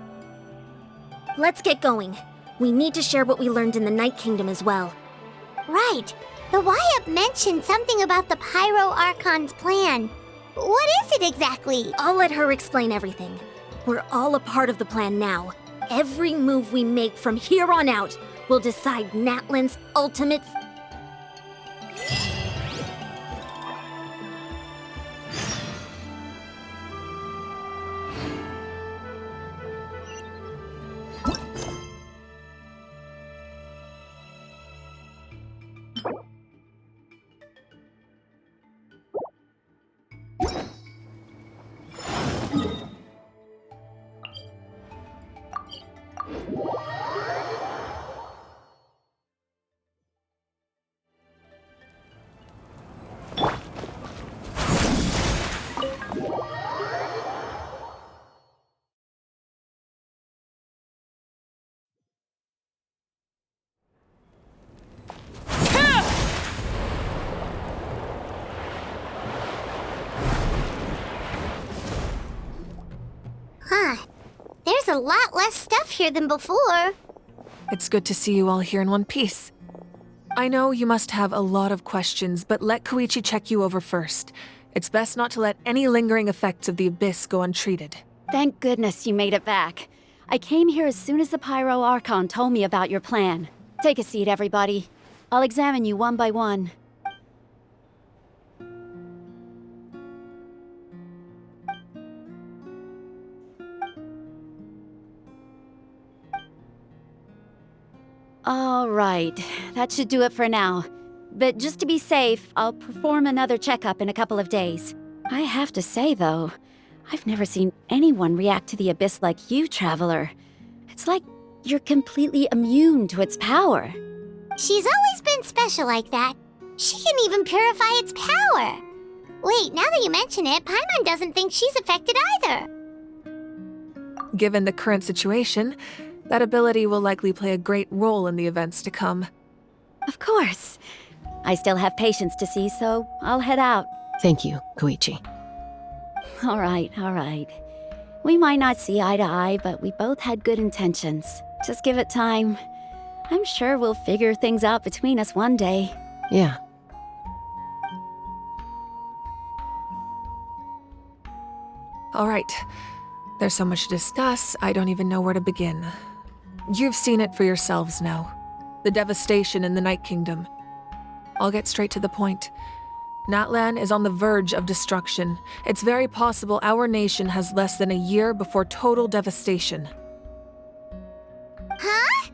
Let's get going. We need to share what we learned in the Night Kingdom as well. Right. The Wyatt mentioned something about the Pyro Archon's plan. What is it exactly? I'll let her explain everything. We're all a part of the plan now. Every move we make from here on out will decide Natlan's ultimate... Huh. There's a lot less stuff here than before. It's good to see you all here in one piece. I know you must have a lot of questions, but let Koichi check you over first. It's best not to let any lingering effects of the Abyss go untreated. Thank goodness you made it back. I came here as soon as the Pyro Archon told me about your plan. Take a seat, everybody. I'll examine you one by one. All right, that should do it for now. But just to be safe, I'll perform another checkup in a couple of days. I have to say, though, I've never seen anyone react to the Abyss like you, Traveler. It's like you're completely immune to its power. She's always been special like that. She can even purify its power. Wait, now that you mention it, Paimon doesn't think she's affected either. Given the current situation, that ability will likely play a great role in the events to come. Of course. I still have patients to see, so I'll head out. Thank you, Koichi. All right. We might not see eye to eye, but we both had good intentions. Just give it time. I'm sure we'll figure things out between us one day. Yeah. All right. There's so much to discuss, I don't even know where to begin. You've seen it for yourselves now. The devastation in the Night Kingdom. I'll get straight to the point. Natlan is on the verge of destruction. It's very possible our nation has less than a year before total devastation. Huh?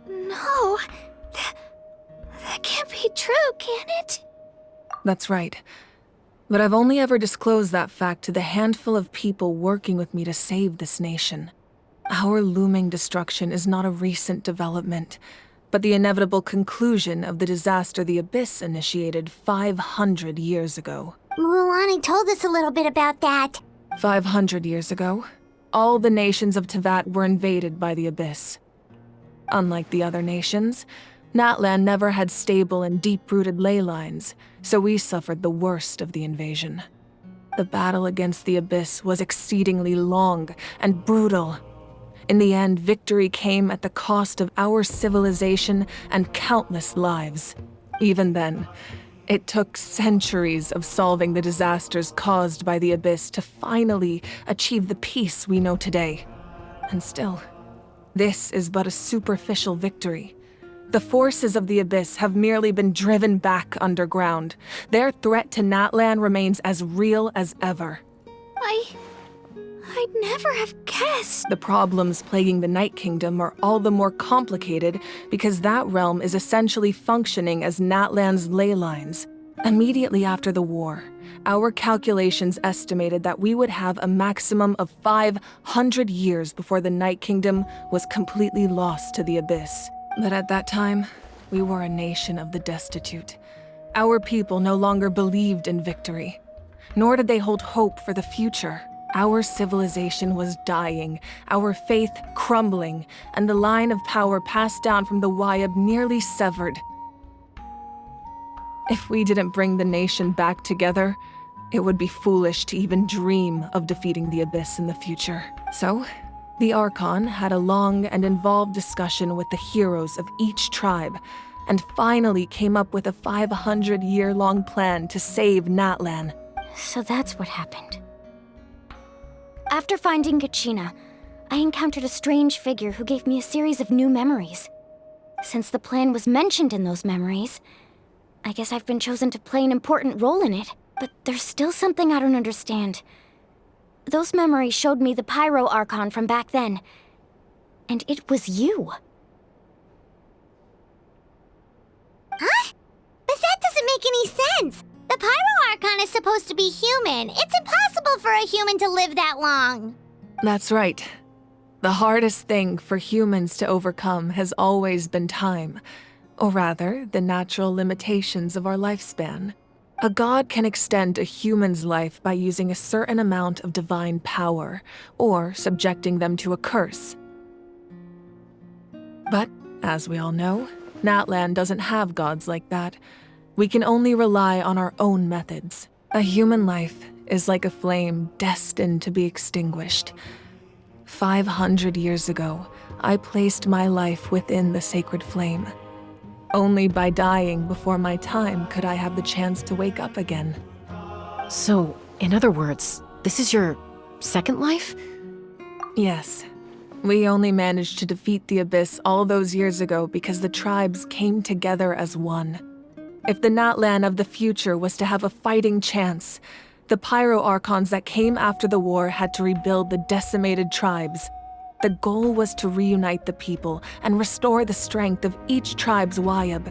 No. That can't be true, can it? That's right. But I've only ever disclosed that fact to the handful of people working with me to save this nation. Our looming destruction is not a recent development, but the inevitable conclusion of the disaster the Abyss initiated 500 years ago. Mualani told us a little bit about that. 500 years ago, all the nations of Teyvat were invaded by the Abyss. Unlike the other nations, Natlan never had stable and deep-rooted ley lines, so we suffered the worst of the invasion. The battle against the Abyss was exceedingly long and brutal. In the end, victory came at the cost of our civilization and countless lives. Even then, it took centuries of solving the disasters caused by the Abyss to finally achieve the peace we know today. And still, this is but a superficial victory. The forces of the Abyss have merely been driven back underground. Their threat to Natlan remains as real as ever. I'd never have guessed. The problems plaguing the Night Kingdom are all the more complicated because that realm is essentially functioning as Natlan's ley lines. Immediately after the war, our calculations estimated that we would have a maximum of 500 years before the Night Kingdom was completely lost to the Abyss. But at that time, we were a nation of the destitute. Our people no longer believed in victory, nor did they hold hope for the future. Our civilization was dying, our faith crumbling, and the line of power passed down from the Wyab nearly severed. If we didn't bring the nation back together, it would be foolish to even dream of defeating the Abyss in the future. So, the Archon had a long and involved discussion with the heroes of each tribe, and finally came up with a 500-year-long plan to save Natlan. So that's what happened. After finding Kachina, I encountered a strange figure who gave me a series of new memories. Since the plan was mentioned in those memories, I guess I've been chosen to play an important role in it. But there's still something I don't understand. Those memories showed me the Pyro Archon from back then. And it was you. Huh? But that doesn't make any sense. The Pyro Archon is supposed to be human. It's impossible for a human to live that long. That's right. The hardest thing for humans to overcome has always been time. Or rather, the natural limitations of our lifespan. A god can extend a human's life by using a certain amount of divine power, or subjecting them to a curse. But, as we all know, Natlan doesn't have gods like that. We can only rely on our own methods. A human life is like a flame destined to be extinguished. 500 years ago, I placed my life within the sacred flame. Only by dying before my time could I have the chance to wake up again. So, in other words, this is your second life? Yes. We only managed to defeat the Abyss all those years ago because the tribes came together as one. If the Natlan of the future was to have a fighting chance, the Pyro Archons that came after the war had to rebuild the decimated tribes. The goal was to reunite the people and restore the strength of each tribe's Wyab.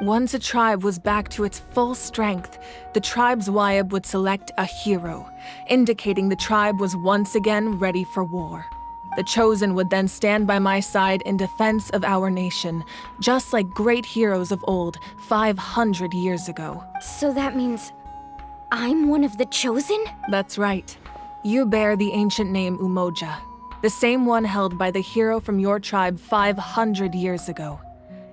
Once a tribe was back to its full strength, the tribe's Wyab would select a hero, indicating the tribe was once again ready for war. The Chosen would then stand by my side in defense of our nation, just like great heroes of old 500 years ago. So that means I'm one of the Chosen? That's right. You bear the ancient name Umoja, the same one held by the hero from your tribe 500 years ago.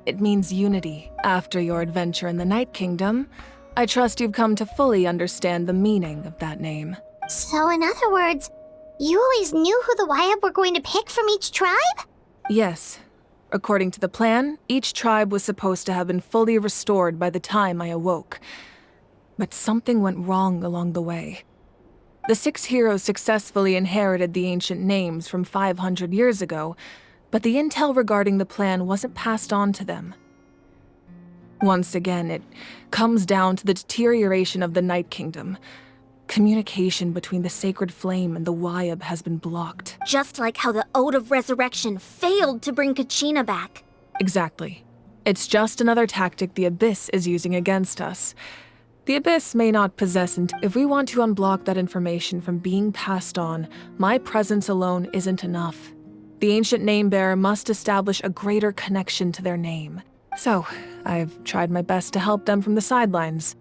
It means unity. After your adventure in the Night Kingdom, I trust you've come to fully understand the meaning of that name. So in other words, you always knew who the Wyab were going to pick from each tribe? Yes. According to the plan, each tribe was supposed to have been fully restored by the time I awoke. But something went wrong along the way. The 6 heroes successfully inherited the ancient names from 500 years ago, but the intel regarding the plan wasn't passed on to them. Once again, it comes down to the deterioration of the Night Kingdom. Communication between the Sacred Flame and the Wyab has been blocked. Just like how the Ode of Resurrection failed to bring Kachina back. Exactly. It's just another tactic the Abyss is using against us. The Abyss may not possess if we want to unblock that information from being passed on, my presence alone isn't enough. The ancient name-bearer must establish a greater connection to their name. So, I've tried my best to help them from the sidelines.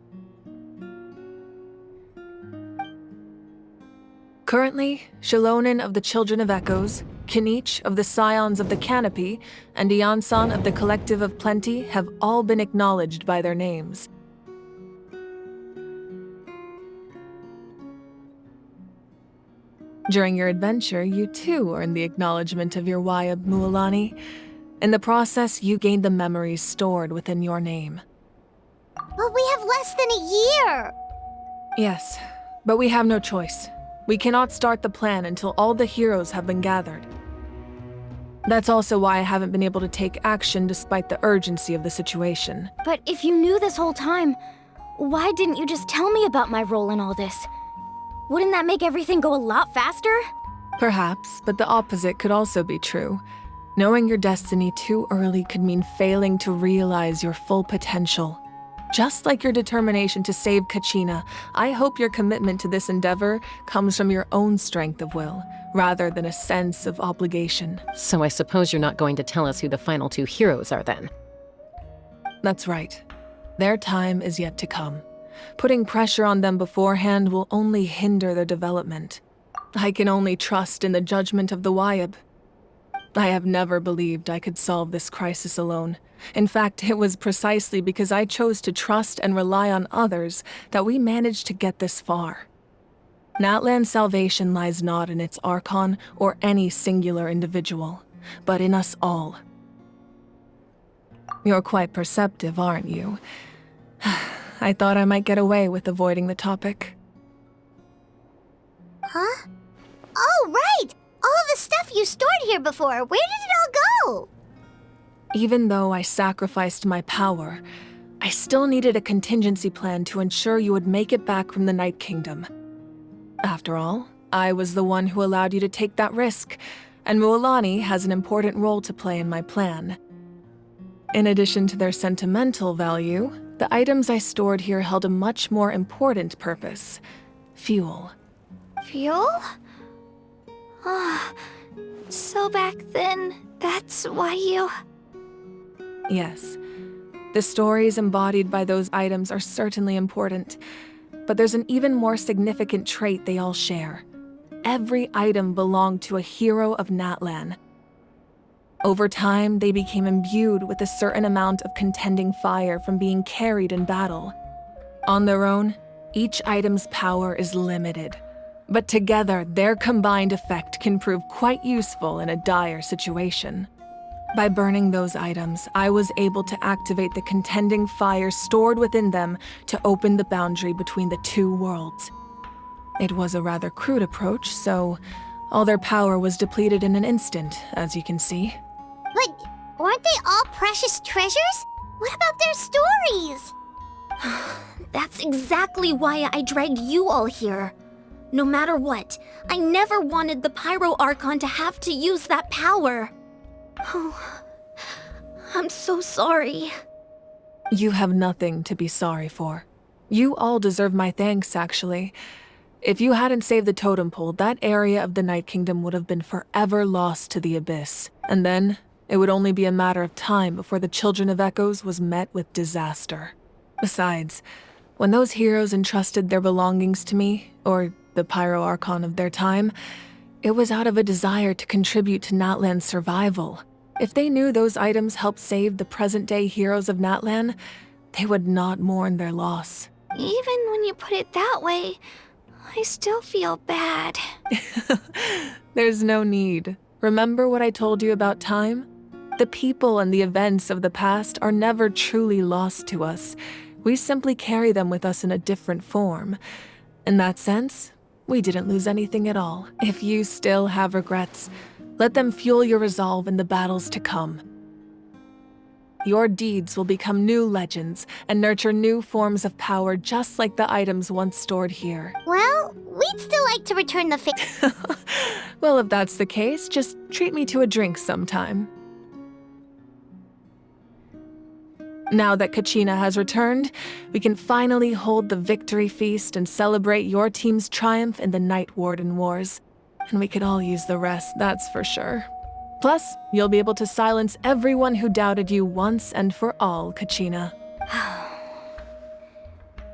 Currently, Shalonin of the Children of Echoes, Kinich of the Scions of the Canopy and Iansan of the Collective of Plenty have all been acknowledged by their names. During your adventure, you too earned the acknowledgement of your Wayab, Mualani. In the process, you gained the memories stored within your name. But we have less than a year! Yes, but we have no choice. We cannot start the plan until all the heroes have been gathered. That's also why I haven't been able to take action despite the urgency of the situation. But if you knew this whole time, why didn't you just tell me about my role in all this? Wouldn't that make everything go a lot faster? Perhaps, but the opposite could also be true. Knowing your destiny too early could mean failing to realize your full potential. Just like your determination to save Kachina, I hope your commitment to this endeavor comes from your own strength of will, rather than a sense of obligation. So I suppose you're not going to tell us who the final two heroes are then? That's right. Their time is yet to come. Putting pressure on them beforehand will only hinder their development. I can only trust in the judgment of the Wayab. I have never believed I could solve this crisis alone. In fact, it was precisely because I chose to trust and rely on others that we managed to get this far. Natlan's salvation lies not in its Archon or any singular individual, but in us all. You're quite perceptive, aren't you? I thought I might get away with avoiding the topic. Huh? Oh, right! All of the stuff you stored here before, where did it all go? Even though I sacrificed my power, I still needed a contingency plan to ensure you would make it back from the Night Kingdom. After all, I was the one who allowed you to take that risk, and Mualani has an important role to play in my plan. In addition to their sentimental value, the items I stored here held a much more important purpose: fuel. Fuel? Ah, so back then, that's why you... Yes. The stories embodied by those items are certainly important, but there's an even more significant trait they all share. Every item belonged to a hero of Natlan. Over time, they became imbued with a certain amount of contending fire from being carried in battle. On their own, each item's power is limited, but together, their combined effect can prove quite useful in a dire situation. By burning those items, I was able to activate the contending fire stored within them to open the boundary between the two worlds. It was a rather crude approach, so all their power was depleted in an instant, as you can see. But weren't they all precious treasures? What about their stories? That's exactly why I dragged you all here. No matter what, I never wanted the Pyro Archon to have to use that power. Oh, I'm so sorry. You have nothing to be sorry for. You all deserve my thanks, actually. If you hadn't saved the totem pole, that area of the Night Kingdom would have been forever lost to the Abyss. And then, it would only be a matter of time before the Children of Echoes was met with disaster. Besides, when those heroes entrusted their belongings to me, or the Pyro Archon of their time, it was out of a desire to contribute to Natlan's survival. If they knew those items helped save the present-day heroes of Natlan, they would not mourn their loss. Even when you put it that way, I still feel bad. There's no need. Remember what I told you about time? The people and the events of the past are never truly lost to us. We simply carry them with us in a different form. In that sense, we didn't lose anything at all. If you still have regrets, let them fuel your resolve in the battles to come. Your deeds will become new legends and nurture new forms of power just like the items once stored here. Well, we'd still like to return the favor. Well, if that's the case, just treat me to a drink sometime. Now that Kachina has returned, we can finally hold the victory feast and celebrate your team's triumph in the Night Warden Wars. And we could all use the rest, that's for sure. Plus, you'll be able to silence everyone who doubted you once and for all, Kachina.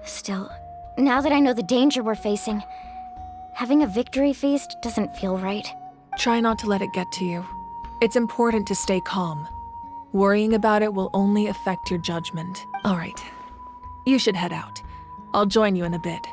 Still, now that I know the danger we're facing, having a victory feast doesn't feel right. Try not to let it get to you. It's important to stay calm. Worrying about it will only affect your judgment. All right, you should head out. I'll join you in a bit.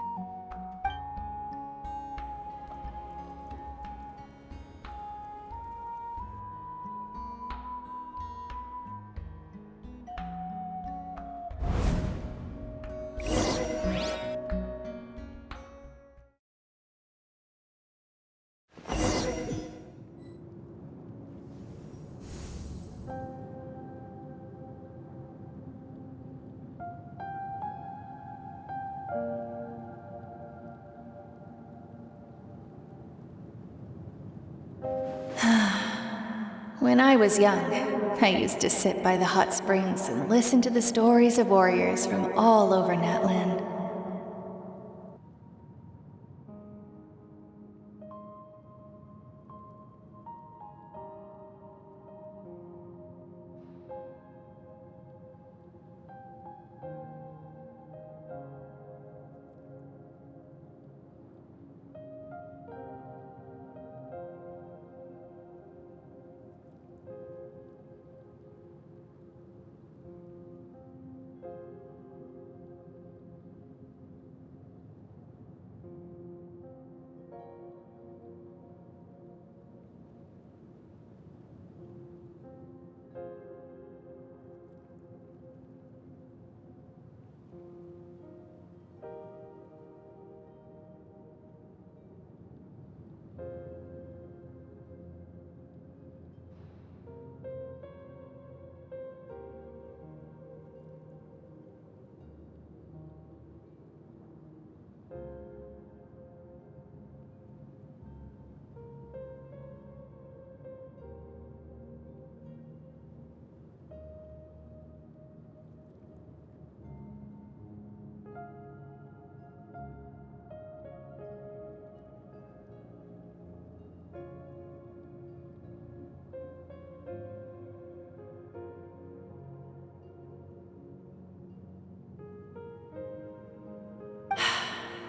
When I was young, I used to sit by the hot springs and listen to the stories of warriors from all over Natlan.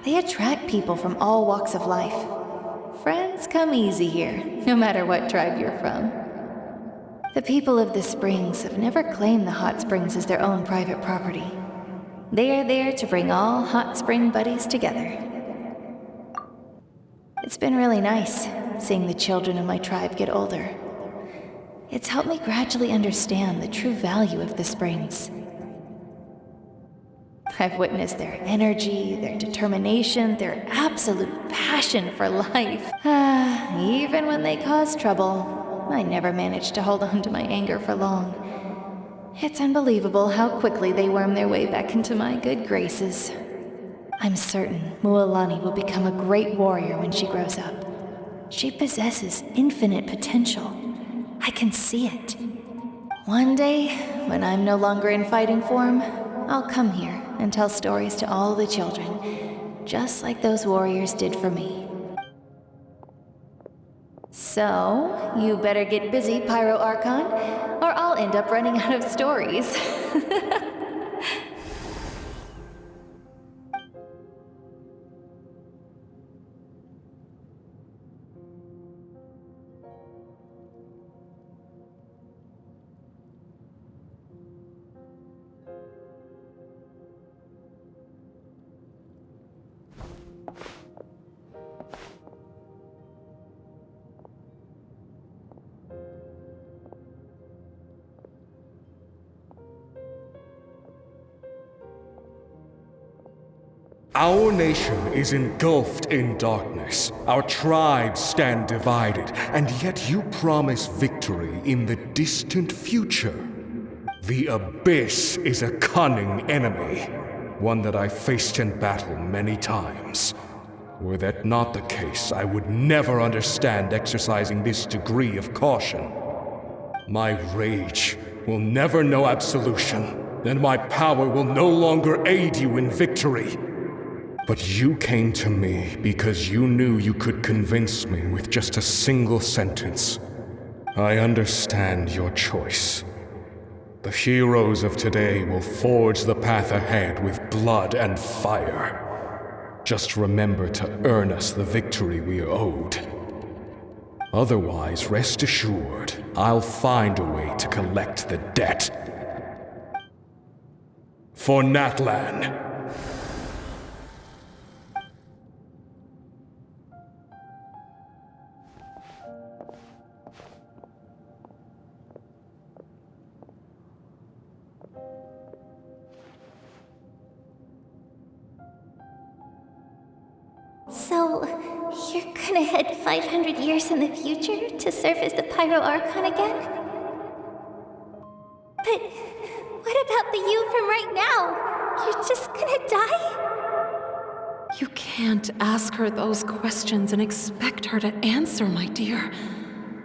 They attract people from all walks of life. Friends come easy here, no matter what tribe you're from. The people of the springs have never claimed the hot springs as their own private property. They are there to bring all hot spring buddies together. It's been really nice seeing the children of my tribe get older. It's helped me gradually understand the true value of the springs. I've witnessed their energy, their determination, their absolute passion for life. Even when they cause trouble, I never managed to hold on to my anger for long. It's unbelievable how quickly they worm their way back into my good graces. I'm certain Mualani will become a great warrior when she grows up. She possesses infinite potential. I can see it. One day, when I'm no longer in fighting form, I'll come here and tell stories to all the children, just like those warriors did for me. So, you better get busy, Pyro Archon, or I'll end up running out of stories. Our nation is engulfed in darkness. Our tribes stand divided, and yet you promise victory in the distant future. The Abyss is a cunning enemy, one that I faced in battle many times. Were that not the case, I would never understand exercising this degree of caution. My rage will never know absolution, and my power will no longer aid you in victory. But you came to me because you knew you could convince me with just a single sentence. I understand your choice. The heroes of today will forge the path ahead with blood and fire. Just remember to earn us the victory we are owed. Otherwise, rest assured, I'll find a way to collect the debt. For Natlan. So, you're gonna head 500 years in the future to serve as the Pyro Archon again? But what about the you from right now? You're just gonna die? You can't ask her those questions and expect her to answer, my dear.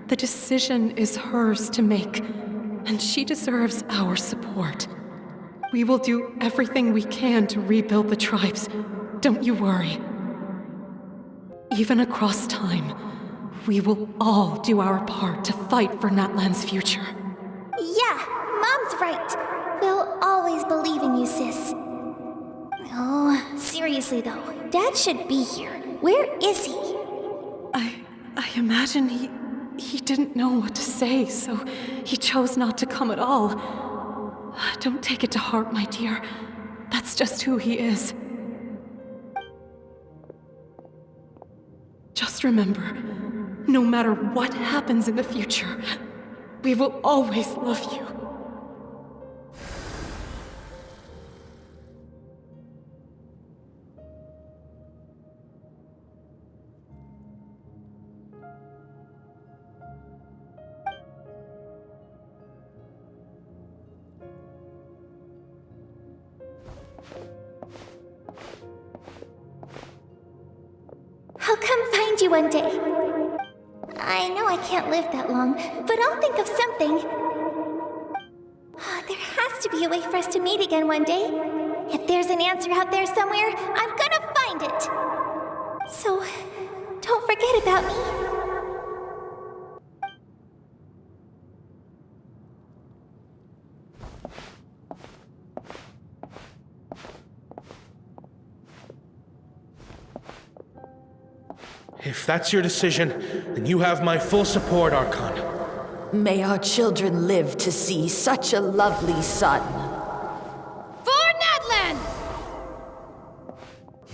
The decision is hers to make, and she deserves our support. We will do everything we can to rebuild the tribes. Don't you worry. Even across time, we will all do our part to fight for Natlan's future. Yeah, Mom's right. We'll always believe in you, sis. Oh, seriously though, Dad should be here. Where is he? I imagine he didn't know what to say, so he chose not to come at all. Don't take it to heart, my dear. That's just who he is. Just remember, no matter what happens in the future, we will always love you. I'll come find you one day. I know I can't live that long, but I'll think of something. There has to be a way for us to meet again one day. If there's an answer out there somewhere, I'm gonna find it. So, don't forget about me. If that's your decision, then you have my full support, Archon. May our children live to see such a lovely son. For Natlan!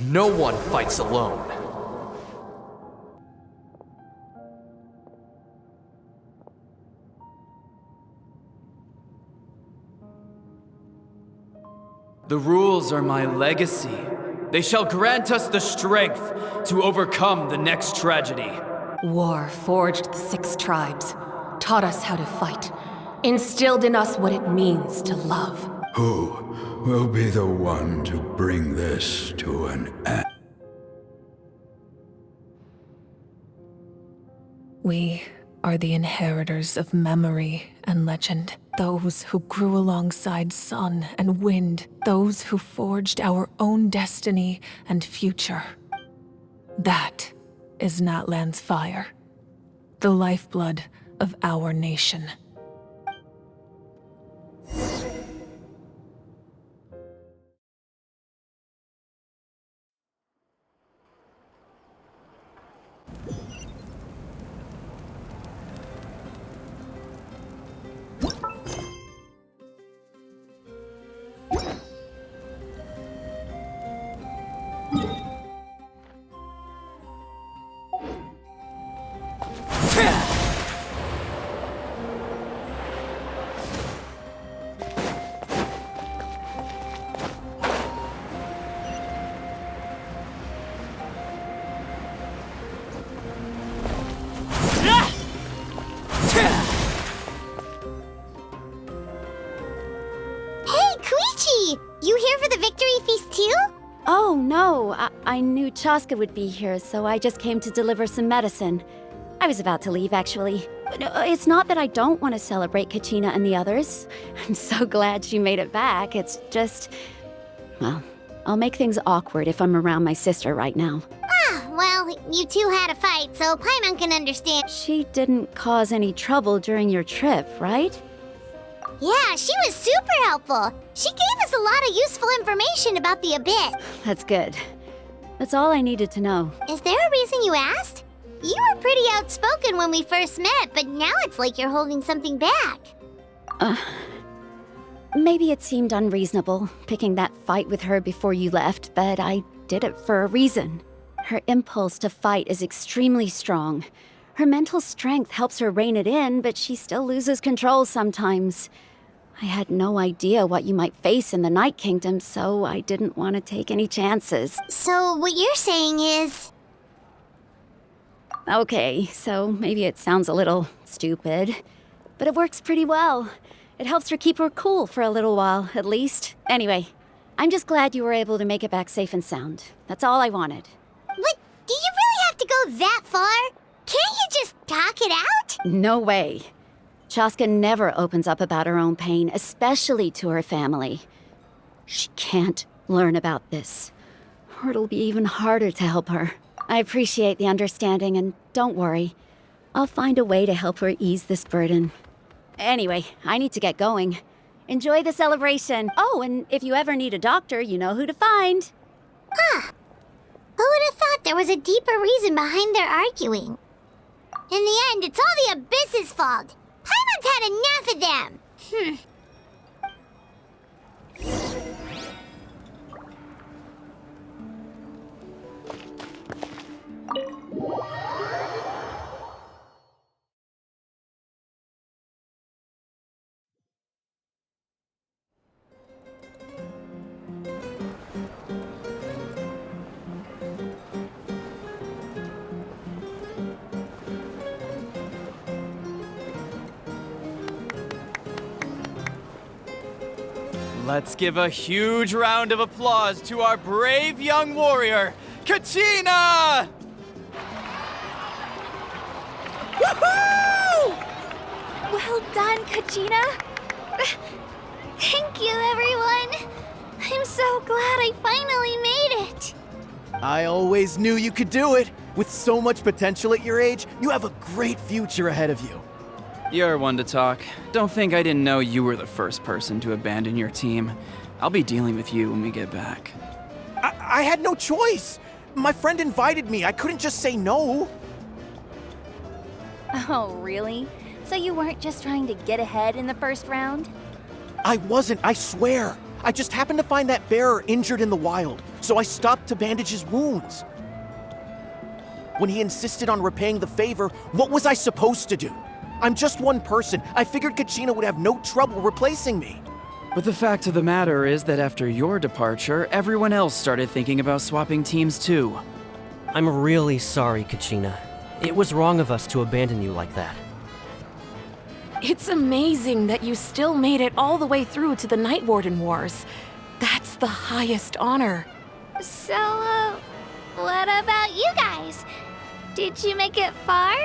No one fights alone. The rules are my legacy. They shall grant us the strength to overcome the next tragedy. War forged the 6 tribes, taught us how to fight, instilled in us what it means to love. Who will be the one to bring this to an end? We are the inheritors of memory and legend. Those who grew alongside sun and wind. Those who forged our own destiny and future. That is Natlan's fire. The lifeblood of our nation. You here for the victory feast too? Oh, no. I knew Chaska would be here, so I just came to deliver some medicine. I was about to leave, actually. No, it's not that I don't want to celebrate Kachina and the others. I'm so glad she made it back. It's just... well, I'll make things awkward if I'm around my sister right now. Ah, well, you two had a fight, so Paimon can understand. She didn't cause any trouble during your trip, right? Yeah, she was super helpful. She gave us a lot of useful information about the Abyss. That's good. That's all I needed to know. Is there a reason you asked? You were pretty outspoken when we first met, but now it's like you're holding something back. Maybe it seemed unreasonable, picking that fight with her before you left, but I did it for a reason. Her impulse to fight is extremely strong. Her mental strength helps her rein it in, but she still loses control sometimes. I had no idea what you might face in the Night Kingdom, so I didn't want to take any chances. So what you're saying is... Okay, so maybe it sounds a little stupid, but it works pretty well. It helps her keep her cool for a little while, at least. Anyway, I'm just glad you were able to make it back safe and sound. That's all I wanted. What? Do you really have to go that far? Can't you just talk it out? No way. Chaska never opens up about her own pain, especially to her family. She can't learn about this, or it'll be even harder to help her. I appreciate the understanding, and don't worry. I'll find a way to help her ease this burden. Anyway, I need to get going. Enjoy the celebration. Oh, and if you ever need a doctor, you know who to find. Huh. Who would have thought there was a deeper reason behind their arguing? In the end, it's all the Abyss's fault. Paimon's had enough of them. Let's give a huge round of applause to our brave young warrior, Kachina! Woohoo! Well done, Kachina. Thank you, everyone. I'm so glad I finally made it. I always knew you could do it. With so much potential at your age, you have a great future ahead of you. You're one to talk. Don't think I didn't know you were the first person to abandon your team. I'll be dealing with you when we get back. I had no choice. My friend invited me. I couldn't just say no. Oh, really? So you weren't just trying to get ahead in the first round? I wasn't, I swear. I just happened to find that bearer injured in the wild, so I stopped to bandage his wounds. When he insisted on repaying the favor, what was I supposed to do? I'm just one person. I figured Kachina would have no trouble replacing me. But the fact of the matter is that after your departure, everyone else started thinking about swapping teams too. I'm really sorry, Kachina. It was wrong of us to abandon you like that. It's amazing that you still made it all the way through to the Night Warden Wars. That's the highest honor. So, what about you guys? Did you make it far?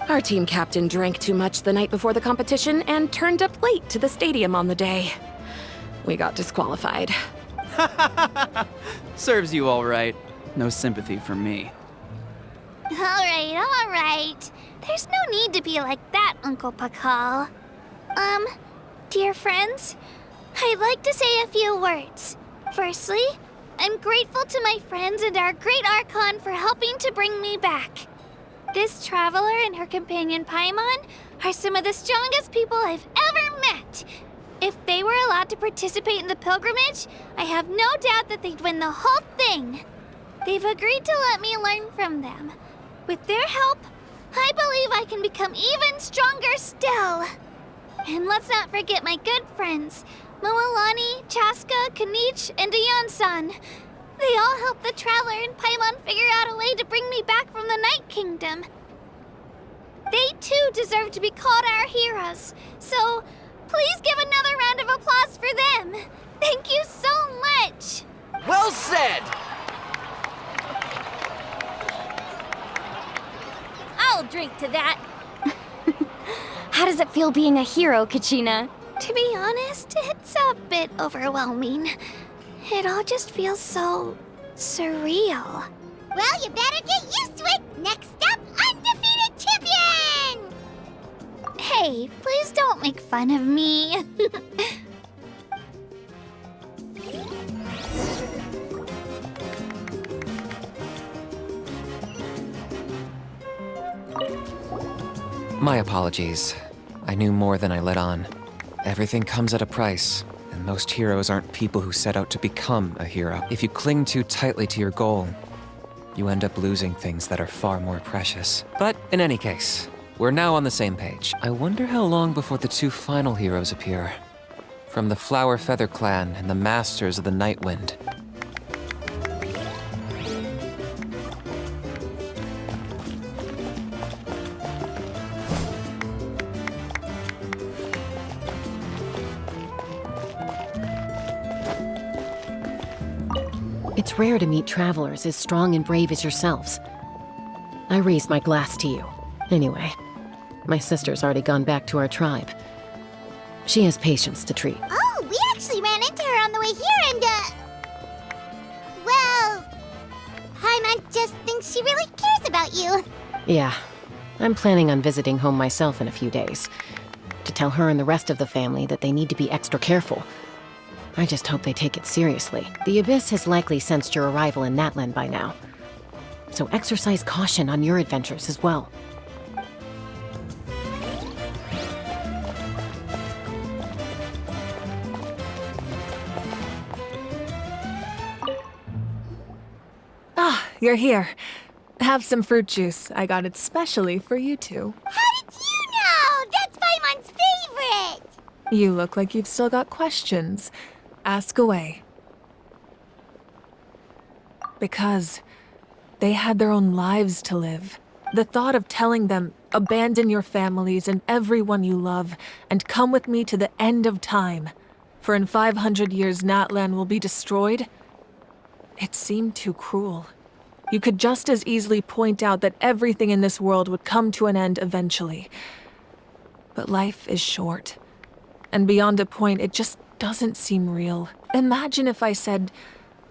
Our team captain drank too much the night before the competition and turned up late to the stadium on the day. We got disqualified. Serves you all right. No sympathy from me. All right. There's no need to be like that, Uncle Pakal. Dear friends, I'd like to say a few words. Firstly, I'm grateful to my friends and our great Archon for helping to bring me back. This traveler and her companion Paimon are some of the strongest people I've ever met. If they were allowed to participate in the pilgrimage, I have no doubt that they'd win the whole thing. They've agreed to let me learn from them. With their help, I believe I can become even stronger still. And let's not forget my good friends, Moalani, Chaska, Kanich, and Ayan-san. They all helped the Traveler and Paimon figure out a way to bring me back from the Night Kingdom. They too deserve to be called our heroes, so please give another round of applause for them. Thank you so much. Well said! I'll drink to that. How does it feel being a hero, Kachina? To be honest, it's a bit overwhelming. It all just feels so surreal. Well, you better get used to it. Next up, undefeated champion! Hey, please don't make fun of me. My apologies. I knew more than I let on. Everything comes at a price, and most heroes aren't people who set out to become a hero. If you cling too tightly to your goal, you end up losing things that are far more precious. But in any case, we're now on the same page. I wonder how long before the two final heroes appear. From the Flower Feather Clan and the Masters of the Night Wind. It's rare to meet travelers as strong and brave as yourselves. I raise my glass to you. Anyway, my sister's already gone back to our tribe. She has patients to treat. Oh, we actually ran into her on the way here and, well, Paimon just thinks she really cares about you. Yeah, I'm planning on visiting home myself in a few days. To tell her and the rest of the family that they need to be extra careful. I just hope they take it seriously. The Abyss has likely sensed your arrival in Natlan by now. So exercise caution on your adventures as well. You're here. Have some fruit juice. I got it specially for you two. How did you know? That's Paimon's favorite! You look like you've still got questions. Ask away. Because they had their own lives to live. The thought of telling them, abandon your families and everyone you love, and come with me to the end of time, for in 500 years Natlan will be destroyed, it seemed too cruel. You could just as easily point out that everything in this world would come to an end eventually. But life is short. And beyond a point, it just doesn't seem real. Imagine if I said,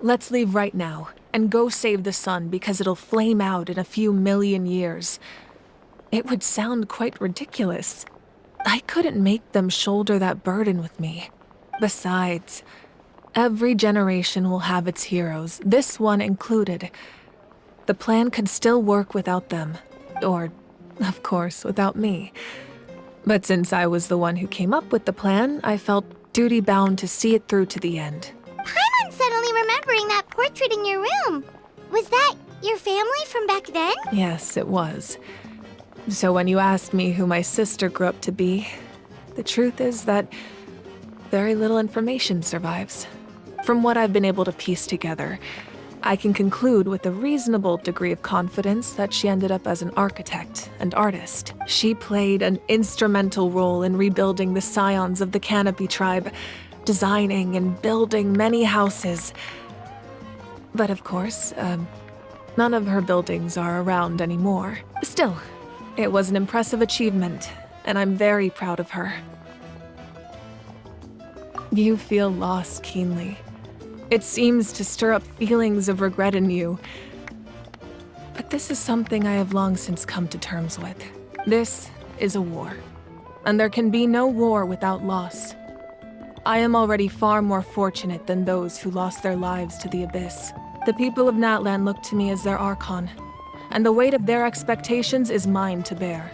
let's leave right now, and go save the sun because it'll flame out in a few million years. It would sound quite ridiculous. I couldn't make them shoulder that burden with me. Besides, every generation will have its heroes, this one included. The plan could still work without them. Or, of course, without me. But since I was the one who came up with the plan, I felt duty-bound to see it through to the end. Paimon's suddenly remembering that portrait in your room. Was that your family from back then? Yes, it was. So when you asked me who my sister grew up to be, the truth is that very little information survives. From what I've been able to piece together, I can conclude with a reasonable degree of confidence that she ended up as an architect and artist. She played an instrumental role in rebuilding the scions of the Canopy tribe, designing and building many houses. But of course, none of her buildings are around anymore. Still, it was an impressive achievement, and I'm very proud of her. You feel loss keenly. It seems to stir up feelings of regret in you. But this is something I have long since come to terms with. This is a war, and there can be no war without loss. I am already far more fortunate than those who lost their lives to the Abyss. The people of Natlan look to me as their Archon, and the weight of their expectations is mine to bear.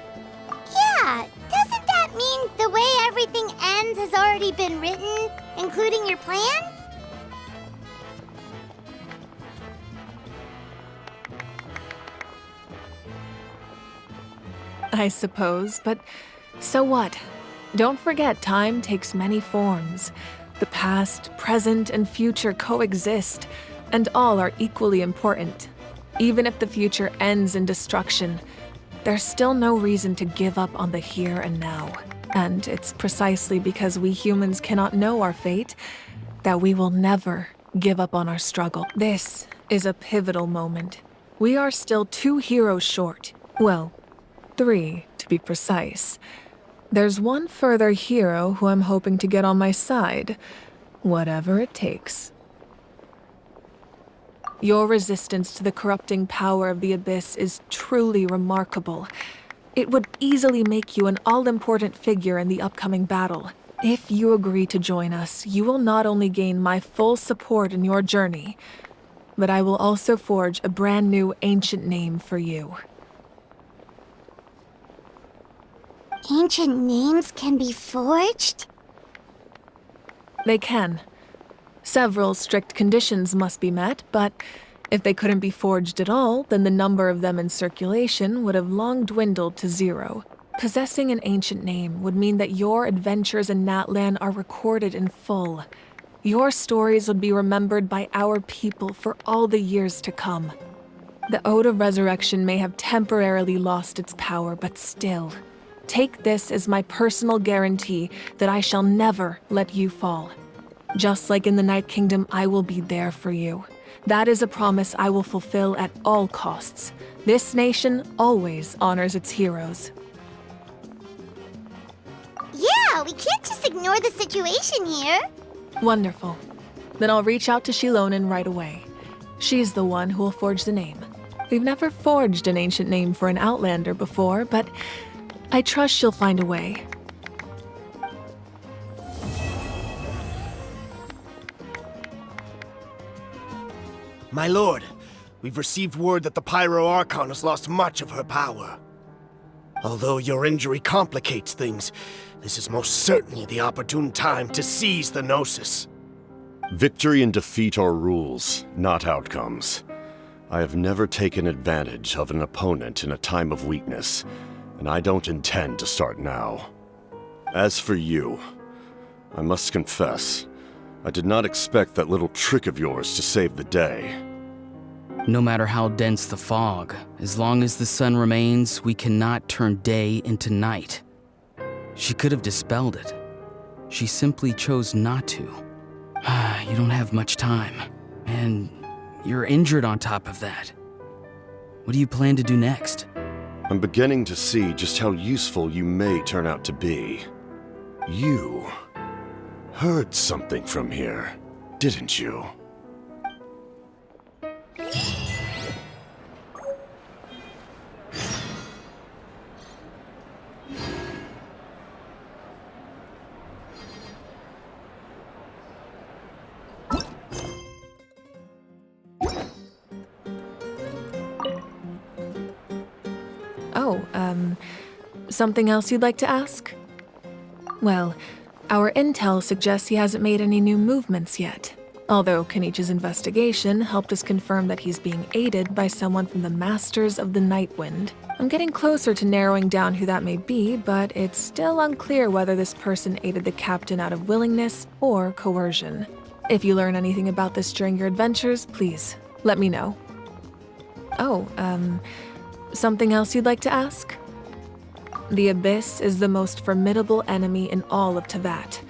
Yeah, doesn't that mean the way everything ends has already been written, including your plan? I suppose, but so what? Don't forget, time takes many forms. The past, present, and future coexist, and all are equally important. Even if the future ends in destruction, there's still no reason to give up on the here and now. And it's precisely because we humans cannot know our fate that we will never give up on our struggle. This is a pivotal moment. We are still 2 heroes short. Well, 3, to be precise. There's one further hero who I'm hoping to get on my side, whatever it takes. Your resistance to the corrupting power of the Abyss is truly remarkable. It would easily make you an all-important figure in the upcoming battle. If you agree to join us, you will not only gain my full support in your journey, but I will also forge a brand new ancient name for you. Ancient names can be forged? They can. Several strict conditions must be met, but if they couldn't be forged at all, then the number of them in circulation would have long dwindled to 0. Possessing an ancient name would mean that your adventures in Natlan are recorded in full. Your stories would be remembered by our people for all the years to come. The Ode of Resurrection may have temporarily lost its power, but still, take this as my personal guarantee that I shall never let you fall. Just like in the Night Kingdom, I will be there for you. That is a promise I will fulfill at all costs. This nation always honors its heroes. Yeah, we can't just ignore the situation here. Wonderful. Then I'll reach out to Shilonen right away. She's the one who will forge the name. We've never forged an ancient name for an Outlander before, but I trust she'll find a way. My lord, we've received word that the Pyro Archon has lost much of her power. Although your injury complicates things, this is most certainly the opportune time to seize the Gnosis. Victory and defeat are rules, not outcomes. I have never taken advantage of an opponent in a time of weakness, and I don't intend to start now. As for you, I must confess, I did not expect that little trick of yours to save the day. No matter how dense the fog, as long as the sun remains, we cannot turn day into night. She could have dispelled it. She simply chose not to. You don't have much time, and you're injured on top of that. What do you plan to do next? I'm beginning to see just how useful you may turn out to be. You heard something from here, didn't you? Something else you'd like to ask? Well, our intel suggests he hasn't made any new movements yet. Although Kenichi's investigation helped us confirm that he's being aided by someone from the Masters of the Nightwind. I'm getting closer to narrowing down who that may be, but it's still unclear whether this person aided the captain out of willingness or coercion. If you learn anything about this during your adventures, please let me know. Something else you'd like to ask? The Abyss is the most formidable enemy in all of Teyvat.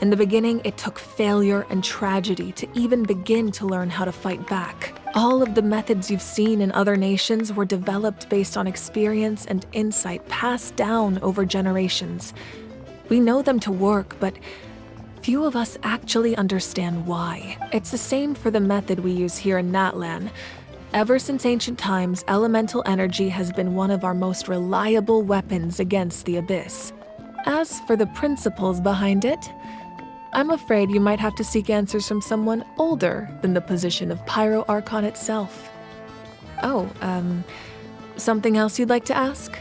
In the beginning, it took failure and tragedy to even begin to learn how to fight back. All of the methods you've seen in other nations were developed based on experience and insight passed down over generations. We know them to work, but few of us actually understand why. It's the same for the method we use here in Natlan. Ever since ancient times, elemental energy has been one of our most reliable weapons against the Abyss. As for the principles behind it, I'm afraid you might have to seek answers from someone older than the position of Pyro Archon itself. Something else you'd like to ask?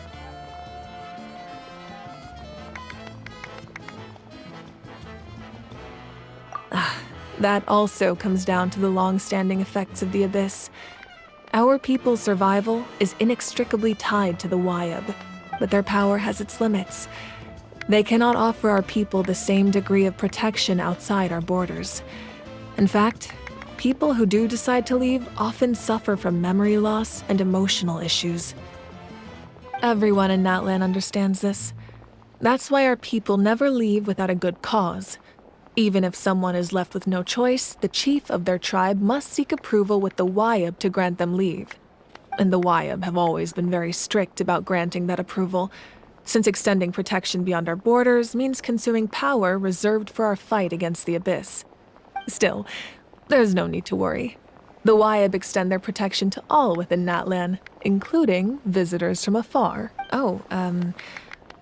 That also comes down to the long-standing effects of the Abyss. Our people's survival is inextricably tied to the Wyab, but their power has its limits. They cannot offer our people the same degree of protection outside our borders. In fact, people who do decide to leave often suffer from memory loss and emotional issues. Everyone in Natlan understands this. That's why our people never leave without a good cause. Even if someone is left with no choice, the chief of their tribe must seek approval with the Wyab to grant them leave. And the Wyab have always been very strict about granting that approval, since extending protection beyond our borders means consuming power reserved for our fight against the Abyss. Still, there's no need to worry. The Wyab extend their protection to all within Natlan, including visitors from afar.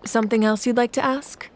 Something else you'd like to ask?